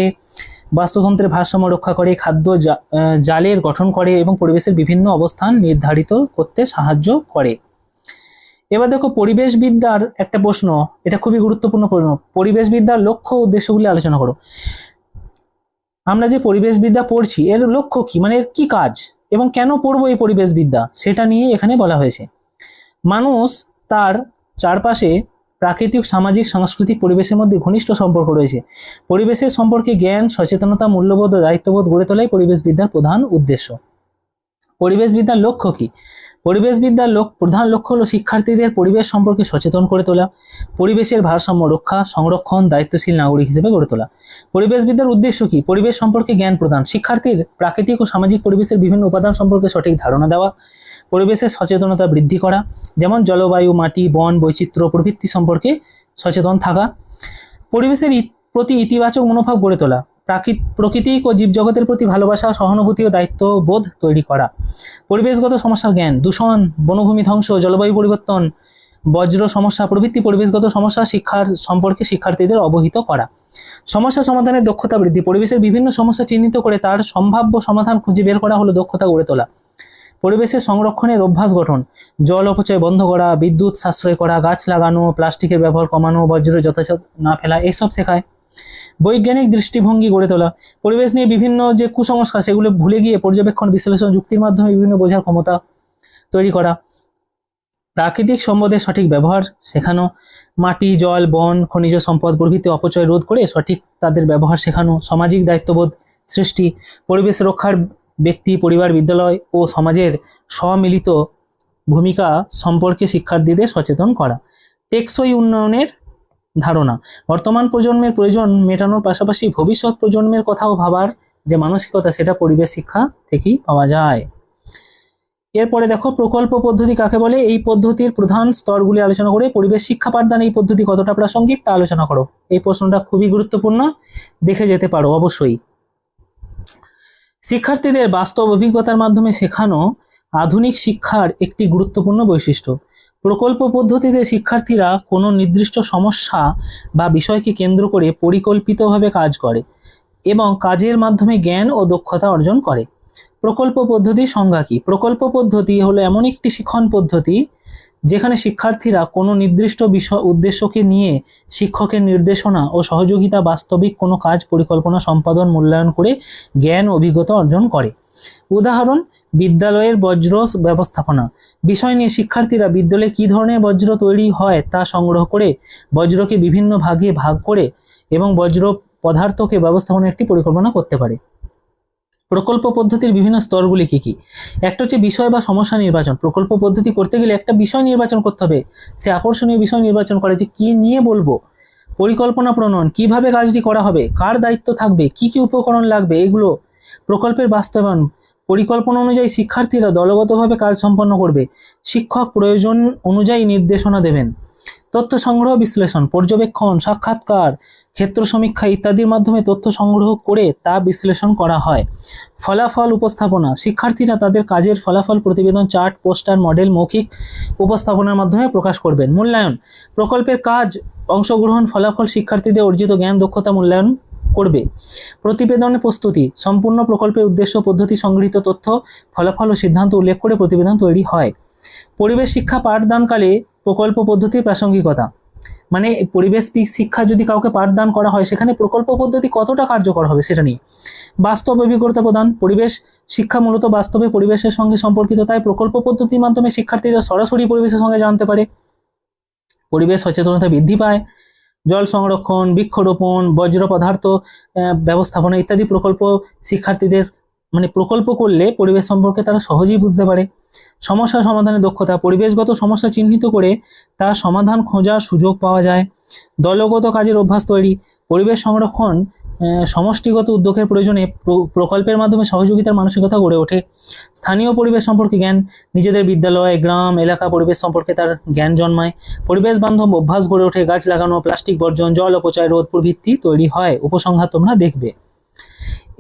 বাস্তুতন্ত্রের ভারসাম্য রক্ষা করে, খাদ্য জালের গঠন করে এবং পরিবেশের বিভিন্ন অবস্থান নির্ধারিত করতে সাহায্য করে। এবার দেখো পরিবেশবিদ্যার একটা প্রশ্ন, এটা খুবই গুরুত্বপূর্ণ প্রশ্ন। পরিবেশবিদ্যার লক্ষ্য উদ্দেশ্যগুলি আলোচনা করো। আমরা যে পরিবেশবিদ্যা পড়ছি এর লক্ষ্য কি, মানে এর কি কাজ এবং কেন পড়বো এই পরিবেশবিদ্যা, সেটা নিয়ে এখানে বলা হয়েছে। মানুষ তার চারপাশে প্রাকৃতিক, সামাজিক, সাংস্কৃতিক পরিবেশের মধ্যে ঘনিষ্ঠ সম্পর্ক রয়েছে। পরিবেশের সম্পর্কে জ্ঞান, সচেতনতা, মূল্যবোধ ও দায়িত্ববোধ গড়ে তোলাই পরিবেশবিদ্যার প্রধান উদ্দেশ্য। পরিবেশবিদ্যার লক্ষ্য কি? পরিবেশবিদ্যার প্রধান লক্ষ্য হলো শিক্ষার্থীদের পরিবেশ সম্পর্কে সচেতন করে তোলা, পরিবেশের ভারসাম্য রক্ষা, সংরক্ষণ, দায়িত্বশীল নাগরিক হিসেবে গড়ে তোলা। পরিবেশবিদ্যার উদ্দেশ্য কি? পরিবেশ সম্পর্কে জ্ঞান প্রদান, শিক্ষার্থীর প্রাকৃতিক ও সামাজিক পরিবেশের বিভিন্ন উপাদান সম্পর্কে সঠিক ধারণা দেওয়া, পরিবেশের সচেতনতা বৃদ্ধি করা, যেমন জলবায়ু, মাটি, বন, বৈচিত্র্য প্রভৃতি সম্পর্কে সচেতন থাকা, পরিবেশের প্রতি ইতিবাচক মনোভাব গড়ে তোলা, প্রাকৃতিক ও জীবজগতের প্রতি ভালোবাসা, সহানুভূতি ও দায়িত্ববোধ তৈরি করা, পরিবেশগত সমস্যার জ্ঞান, দূষণ, বনভূমি ধ্বংস, জলবায়ু পরিবর্তন, বজ্র সমস্যা প্রভৃতি পরিবেশগত সমস্যা শিক্ষার সম্পর্কে শিক্ষার্থীদের অবহিত করা, সমস্যা সমাধানের দক্ষতা বৃদ্ধি, পরিবেশের বিভিন্ন সমস্যা চিহ্নিত করে তার সম্ভাব্য সমাধান খুঁজে বের করা হলো দক্ষতা গড়ে তোলা, পরিবেশের সংরক্ষণের অভ্যাস গঠন, জল অপচয় বন্ধ করা, বিদ্যুৎ সাশ্রয় করা, গাছ লাগানো, প্লাস্টিকের ব্যবহার কমানো, বজ্র যথাযথ না ফেলা, এসব শেখায়। বৈজ্ঞানিক দৃষ্টিভঙ্গি গড়ে তোলা, পরিবেশ নিয়ে বিভিন্ন যে কুসংস্কার সেগুলো ভুলে গিয়ে পর্যবেক্ষণ, বিশ্লেষণ, যুক্তির মাধ্যমে বিভিন্ন বোঝার ক্ষমতা তৈরি করা, প্রাকৃতিক সম্পদের সঠিক ব্যবহার শেখানো, মাটি, জল, বন, খনিজ সম্পদ প্রভৃতি অপচয় রোধ করে সঠিক তাদের ব্যবহার শেখানো, সামাজিক দায়িত্ববোধ সৃষ্টি, পরিবেশ রক্ষার ব্যক্তি, পরিবার, বিদ্যালয় ও সমাজের সম্মিলিত ভূমিকা সম্পর্কে শিক্ষার্থীদের সচেতন করা, টেকসই উন্নয়নের ধারণা, বর্তমান প্রজন্মের প্রয়োজন মেটানোর পাশাপাশি ভবিষ্যৎ প্রজন্মের কথাও ভাবার যে মানসিকতা সেটা পরিবেশ শিক্ষা থেকেই পাওয়া যায়। এরপরে দেখো প্রকল্প পদ্ধতি কাকে বলে, এই পদ্ধতির প্রধান স্তরগুলি আলোচনা করে পরিবেশ শিক্ষা পাঠদান এই পদ্ধতি কতটা প্রাসঙ্গিক তা আলোচনা করো। এই প্রশ্নটা খুবই গুরুত্বপূর্ণ, দেখে যেতে পারো অবশ্যই। শিক্ষার্থীদের বাস্তব অভিজ্ঞতার মাধ্যমে শেখানো আধুনিক শিক্ষার একটি গুরুত্বপূর্ণ বৈশিষ্ট্য। প্রকল্প পদ্ধতিতে শিক্ষার্থীরা কোনো নির্দিষ্ট সমস্যা বা বিষয়কে কেন্দ্র করে পরিকল্পিতভাবে কাজ করে এবং কাজের মাধ্যমে জ্ঞান ও দক্ষতা অর্জন করে। প্রকল্প পদ্ধতির সংজ্ঞা কি? প্রকল্প পদ্ধতি হলো এমন একটি শিক্ষণ পদ্ধতি যেখানে শিক্ষার্থীরা কোনো নির্দিষ্ট বিষয় উদ্দেশ্যকে নিয়ে শিক্ষকের নির্দেশনা ও সহযোগিতা বাস্তবিক কোনো কাজ পরিকল্পনা সম্পাদন মূল্যায়ন করে জ্ঞান অভিজ্ঞতা অর্জন করে। উদাহরণ, বিদ্যালয়ের বজ্র ব্যবস্থাপনা। বিষয় নিয়ে শিক্ষার্থীরা বিদ্যালয়ে কী ধরনের বজ্র তৈরি হয় তা সংগ্রহ করে বজ্রকে বিভিন্ন ভাগে ভাগ করে এবং বজ্র পদার্থকে ব্যবস্থাপনার একটি পরিকল্পনা করতে পারে। প্রকল্প পদ্ধতির বিভিন্ন স্তরগুলি কি কি? একটা হচ্ছে বিষয় বা সমস্যা নির্বাচন। প্রকল্প পদ্ধতি করতে গেলে একটা বিষয় নির্বাচন করতে হবে, সে আকর্ষণীয় বিষয় নির্বাচন করে যে কি নিয়ে বলবো। পরিকল্পনা প্রণয়ন, কিভাবে কাজটি করা হবে, কার দায়িত্ব থাকবে, কি কি উপকরণ লাগবে, এগুলো। প্রকল্পের বাস্তবায়ন, পরিকল্পনা অনুযায়ী শিক্ষার্থীরা দলগতভাবে কাজ সম্পন্ন করবে, শিক্ষক প্রয়োজন অনুযায়ী নির্দেশনা দেবেন। তথ্য সংগ্রহ বিশ্লেষণ, পর্যবেক্ষণ, সাক্ষাৎকার, ক্ষেত্র সমীক্ষা ইত্যাদির মাধ্যমে তথ্য সংগ্রহ করে তা বিশ্লেষণ করা হয়। ফলাফল উপস্থাপনা, শিক্ষার্থীরা তাদের কাজের ফলাফল প্রতিবেদন, চার্ট, পোস্টার, মডেল, মৌখিক উপস্থাপনার মাধ্যমে প্রকাশ করবেন। মূল্যায়ন, প্রকল্পের কাজ, অংশগ্রহণ, ফলাফল, শিক্ষার্থীদের অর্জিত জ্ঞান দক্ষতা মূল্যায়ন করবে। প্রতিবেদনের প্রস্তুতি, সম্পূর্ণ প্রকল্পের উদ্দেশ্য, পদ্ধতি, সংগৃহীত তথ্য, ফলাফল ও সিদ্ধান্ত উল্লেখ করে প্রতিবেদন তৈরি হয়। পরিবেশ শিক্ষা পাঠদানকালে প্রকল্প পদ্ধতির প্রাসঙ্গিকতা, মানে পরিবেশ শিক্ষা যদি কাউকে পাঠদান করা হয় সেখানে প্রকল্প পদ্ধতি কতটা কার্যকর হবে সেটা নিয়ে। বাস্তব অভিজ্ঞতা প্রদান, পরিবেশ শিক্ষা মূলত বাস্তবে পরিবেশের সঙ্গে সম্পর্কিত, তাই প্রকল্প পদ্ধতির মাধ্যমে শিক্ষার্থীরা সরাসরি পরিবেশের সঙ্গে জানতে পারে। পরিবেশ সচেতনতা বৃদ্ধি পায়, জল সংরক্ষণ, বৃক্ষরোপণ, বজ্র পদার্থ ব্যবস্থাপনা ইত্যাদি প্রকল্প শিক্ষার্থীদের প্রকল্প করলে পরিবেশ সম্পর্কে তারা সহজেই বুঝতে পারে। সমস্যা সমাধানের দক্ষতা, পরিবেশগত সমস্যা চিহ্নিত করে তার সমাধান খোঁজার সুযোগ পাওয়া যায়। দলগত কাজের অভ্যাস তৈরি, পরিবেশ সংরক্ষণ সমষ্টিগত উদ্যোগের প্রয়োজনে প্রকল্পের মাধ্যমে সহযোগিতার মানসিকতা গড়ে ওঠে। স্থানীয় পরিবেশ সম্পর্কে জ্ঞান, নিজেদের বিদ্যালয়, গ্রাম, এলাকা পরিবেশ সম্পর্কে তার জ্ঞান জন্মায়। পরিবেশ বান্ধব অভ্যাস গড়ে ওঠে, গাছ লাগানো, প্লাস্টিক বর্জন, জল অপচয় রোধ প্রভৃতি তৈরি হয়। উপসংহার তোমরা দেখবে।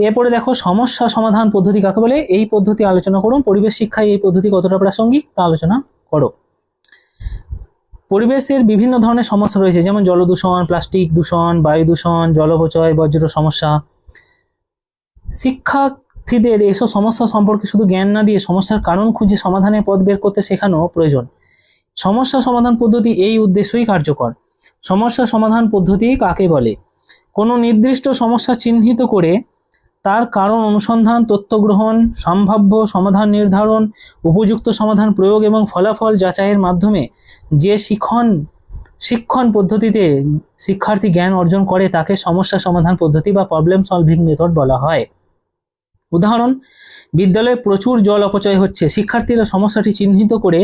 এরপরে দেখো সমস্যা সমাধান পদ্ধতি কাকে বলে, এই পদ্ধতি আলোচনা করুন। পরিবেশ শিক্ষায় এই পদ্ধতি কতটা প্রাসঙ্গিক তা আলোচনা করো। পরিবেশের বিভিন্ন ধরনের সমস্যা রয়েছে, যেমন জল দূষণ, প্লাস্টিক দূষণ, বায়ু দূষণ, জল অপচয়, বজ্র সমস্যা। শিক্ষার্থীদের এসব সমস্যা সম্পর্কে শুধু জ্ঞান না দিয়ে সমস্যার কারণ খুঁজে সমাধানের পথ বের করতে শেখানো প্রয়োজন। সমস্যা সমাধান পদ্ধতি এই উদ্দেশ্যই কার্যকর। সমস্যা সমাধান পদ্ধতি কাকে বলে? কোনো নির্দিষ্ট সমস্যা চিহ্নিত করে তার কারণ অনুসন্ধান, তথ্য গ্রহণ, সম্ভাব্য সমাধান নির্ধারণ, উপযুক্ত সমাধান প্রয়োগ এবং ফলাফল যাচাইয়ের মাধ্যমে যে শিক্ষণ পদ্ধতিতে শিক্ষার্থী জ্ঞান অর্জন করে তাকে সমস্যা সমাধান পদ্ধতি বা প্রবলেম সলভিং মেথড বলা হয়। উদাহরণ, বিদ্যালয়ে প্রচুর জল অপচয় হচ্ছে, শিক্ষার্থীরা সমস্যাটি চিহ্নিত করে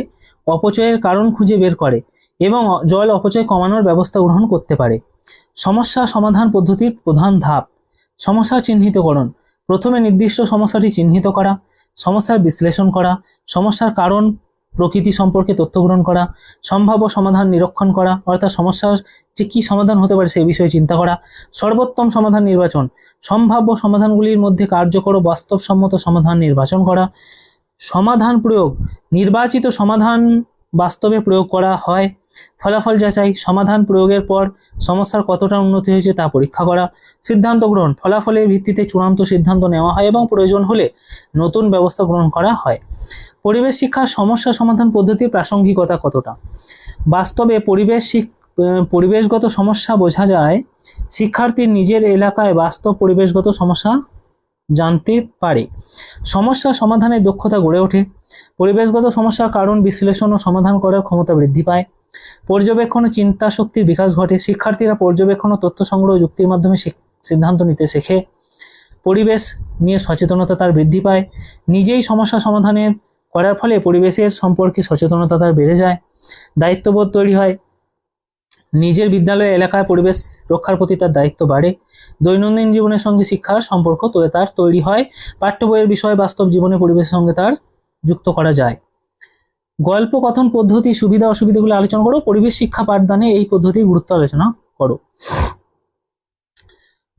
অপচয়ের কারণ খুঁজে বের করে এবং জল অপচয় কমানোর ব্যবস্থা গ্রহণ করতে পারে। সমস্যা সমাধান পদ্ধতির প্রধান ধাপ: সমস্যা চিহ্নিতকরণ, প্রথমে নির্দিষ্ট সমস্যাটি চিহ্নিত করা, সমস্যার বিশ্লেষণ করা, সমস্যার কারণ প্রকৃতি সম্পর্কে তথ্য গ্রহণ করা, সম্ভাব্য সমাধান নিরীক্ষণ করা, অর্থাৎ সমস্যার যে কী সমাধান হতে পারে সেই বিষয়ে চিন্তা করা, সর্বোত্তম সমাধান নির্বাচন, সম্ভাব্য সমাধানগুলির মধ্যে কার্যকর ও বাস্তবসম্মত সমাধান নির্বাচন করা, সমাধান প্রয়োগ, নির্বাচিত সমাধান বাস্তবে প্রয়োগ করা হয়, ফলাফল যাচাই, সমাধান প্রয়োগের পর সমস্যার কতটা উন্নতি হয়েছে তা পরীক্ষা করা, সিদ্ধান্ত গ্রহণ, ফলাফলের ভিত্তিতে চূড়ান্ত সিদ্ধান্ত নেওয়া হয় এবং প্রয়োজন হলে নতুন ব্যবস্থা গ্রহণ করা হয়। পরিবেশ শিক্ষার সমস্যা সমাধান পদ্ধতির প্রাসঙ্গিকতা কতটা? বাস্তবে পরিবেশগত সমস্যা বোঝা যায় শিক্ষার্থীর নিজের এলাকায় বাস্তব পরিবেশগত সমস্যা জানতে পারে, সমস্যা সমাধানের দক্ষতা গড়ে ওঠে, পরিবেশগত সমস্যার কারণ বিশ্লেষণ ও সমাধান করার ক্ষমতা বৃদ্ধি পায়, পর্যবেক্ষণ ও চিন্তা শক্তির বিকাশ ঘটে, শিক্ষার্থীরা পর্যবেক্ষণ ও তথ্য সংগ্রহ যুক্তির মাধ্যমে সিদ্ধান্ত নিতে শেখে, পরিবেশ নিয়ে সচেতনতা তার বৃদ্ধি পায়, নিজেই সমস্যা সমাধানের করার ফলে পরিবেশের সম্পর্কে সচেতনতা তার বেড়ে যায়, দায়িত্ববোধ তৈরি হয়, নিজের বিদ্যালয় এলাকায় পরিবেশ রক্ষার প্রতি তার দায়িত্ব বাড়ে, দৈনন্দিন জীবনের সঙ্গে শিক্ষার সম্পর্ক তার তৈরি হয়, পাঠ্য বইয়ের বিষয় বাস্তব জীবনে পরিবেশের সঙ্গে তার যুক্ত করা যায়। গল্প কথন পদ্ধতি সুবিধা অসুবিধাগুলো আলোচনা করো। পরিবেশ শিক্ষা পাঠদানে এই পদ্ধতির গুরুত্ব আলোচনা করো।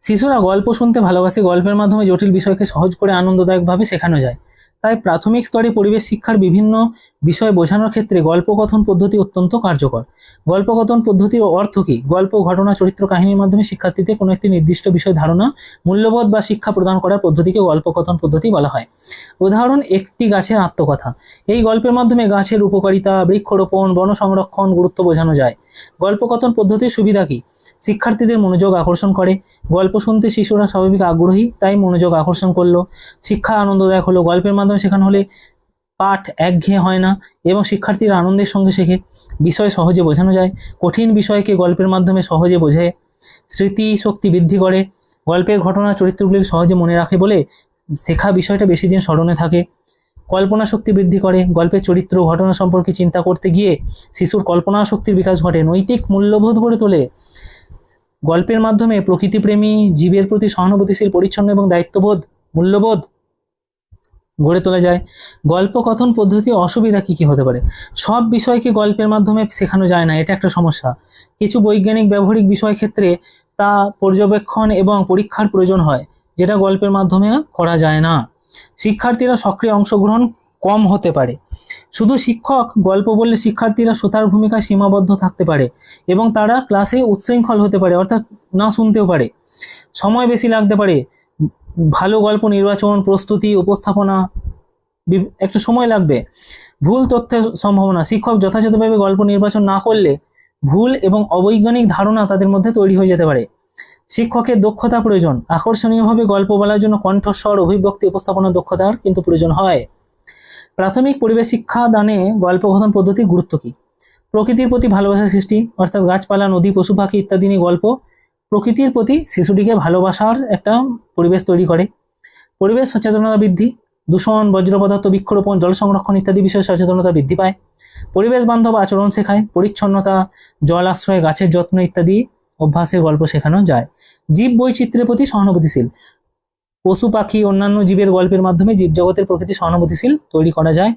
শিশুরা গল্প শুনতে ভালোবাসে। গল্পের মাধ্যমে জটিল বিষয়কে সহজ করে আনন্দদায়কভাবে শেখানো যায়। তাই প্রাথমিক স্তরে পরিবেশ শিক্ষার বিভিন্ন বিষয় বোঝানোর ক্ষেত্রে গল্পকথন পদ্ধতি অত্যন্ত কার্যকর। গল্পকথন পদ্ধতির অর্থ কী? গল্প, ঘটনা, চরিত্র, কাহিনীর মাধ্যমে শিক্ষার্থীদের কোনো একটি নির্দিষ্ট বিষয় ধারণা, মূল্যবোধ বা শিক্ষা প্রদান করার পদ্ধতিকে গল্পকথন পদ্ধতি বলা হয়। উদাহরণ, একটি গাছের আত্মকথা। এই গল্পের মাধ্যমে গাছের উপকারিতা, বৃক্ষরোপণ, বন সংরক্ষণ গুরুত্ব বোঝানো যায়। গল্পকথন পদ্ধতির সুবিধা কী? শিক্ষার্থীদের মনোযোগ আকর্ষণ করে। গল্প শুনতে শিশুরা স্বাভাবিক আগ্রহী, তাই মনোযোগ আকর্ষণ করলো। শিক্ষা আনন্দদায়ক হলো। গল্পের মাধ্যমে শেখানো হলে পাঠ একঘেয়ে হয় না এবং শিক্ষার্থীরা আনন্দের সঙ্গে শেখে। বিষয় সহজে বোঝানো যায়। কঠিন বিষয়কে গল্পের মাধ্যমে সহজে বোঝে। স্মৃতি শক্তি বৃদ্ধি করে। গল্পের ঘটনা চরিত্রগুলি সহজে মনে রাখে বলে শেখা বিষয়টা বেশি দিন স্মরণে থাকে। কল্পনা শক্তি বৃদ্ধি করে। গল্পের চরিত্র ঘটনা সম্পর্কে চিন্তা করতে গিয়ে শিশুর কল্পনা শক্তির বিকাশ ঘটে। নৈতিক মূল্যবোধ গড়ে তোলে। গল্পের মাধ্যমে প্রকৃতিপ্রেমী, জীবের প্রতি সহানুভূতিশীল, পরিচ্ছন্ন এবং দায়িত্ববোধ মূল্যবোধ গড়ে তোলা যায়। গল্প কথন পদ্ধতি অসুবিধা কী কী হতে পারে? সব বিষয়কে গল্পের মাধ্যমে শেখানো যায় না, এটা একটা সমস্যা। কিছু বৈজ্ঞানিক ব্যবহারিক বিষয় ক্ষেত্রে তা পর্যবেক্ষণ এবং পরীক্ষার প্রয়োজন হয়, যেটা গল্পের মাধ্যমে করা যায় না। শিক্ষার্থীরা সক্রিয় অংশগ্রহণ কম হতে পারে। শুধু শিক্ষক গল্প বললে শিক্ষার্থীরা শ্রোতার ভূমিকায় সীমাবদ্ধ থাকতে পারে এবং তারা ক্লাসে উচ্ছৃঙ্খল হতে পারে, অর্থাৎ না শুনতেও পারে। সময় বেশি লাগতে পারে। ভালো গল্প নির্বাচন, প্রস্তুতি, উপস্থাপনা একটা সময় লাগবে। ভুল তথ্যের সম্ভাবনা। শিক্ষক যথাযথভাবে গল্প নির্বাচন না করলে ভুল এবং অবৈজ্ঞানিক ধারণা তাদের মধ্যে তৈরি হয়ে যেতে পারে। শিক্ষকের দক্ষতা প্রয়োজন। আকর্ষণীয়ভাবে গল্প বলার জন্য কণ্ঠস্বর, অভিব্যক্তি, উপস্থাপনার দক্ষতার কিন্তু প্রয়োজন হয়। প্রাথমিক পরিবেশ শিক্ষা দানে গল্পকথন পদ্ধতির গুরুত্ব কী? প্রকৃতির প্রতি ভালোবাসা সৃষ্টি, অর্থাৎ গাছপালা, নদী, পশু পাখি ইত্যাদি নিয়ে গল্প প্রকৃতির প্রতি শিশুটিকে ভালোবাসার একটা পরিবেশ তৈরি করে। পরিবেশ সচেতনতা বৃদ্ধি। দূষণ, বর্জ্য পদার্থ, বৃক্ষরোপণ, জল সংরক্ষণ ইত্যাদি বিষয়ে সচেতনতা বৃদ্ধি পায়। পরিবেশ বান্ধব আচরণ শেখায়। পরিচ্ছন্নতা, জল আশ্রয়, গাছের যত্ন ইত্যাদি অভ্যাসের গল্প শেখানো যায়। জীব বৈচিত্র্যের প্রতি সহানুভূতিশীল। পশু পাখি, অন্যান্য জীবের গল্পের মাধ্যমে জীবজগতের প্রকৃতি সহানুভূতিশীল তৈরি করা যায়।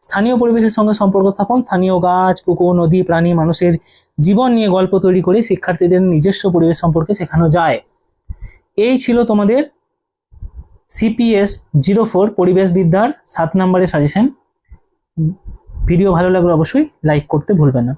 স্থানীয় পরিবেশের সঙ্গে সম্পর্ক স্থাপন। স্থানীয় গাছ, পুকুর, নদী, প্রাণী, মানুষের জীবন নিয়ে গল্প তৈরি করে শিক্ষার্থীদের নিজস্ব পরিবেশ সম্পর্কে শেখানো যায়। এই ছিল তোমাদের CPS 04 পরিবেশ বিদ্যার 7 নম্বরের সাজেশন। ভিডিও ভালো লাগলে অবশ্যই লাইক করতে ভুলবেন না।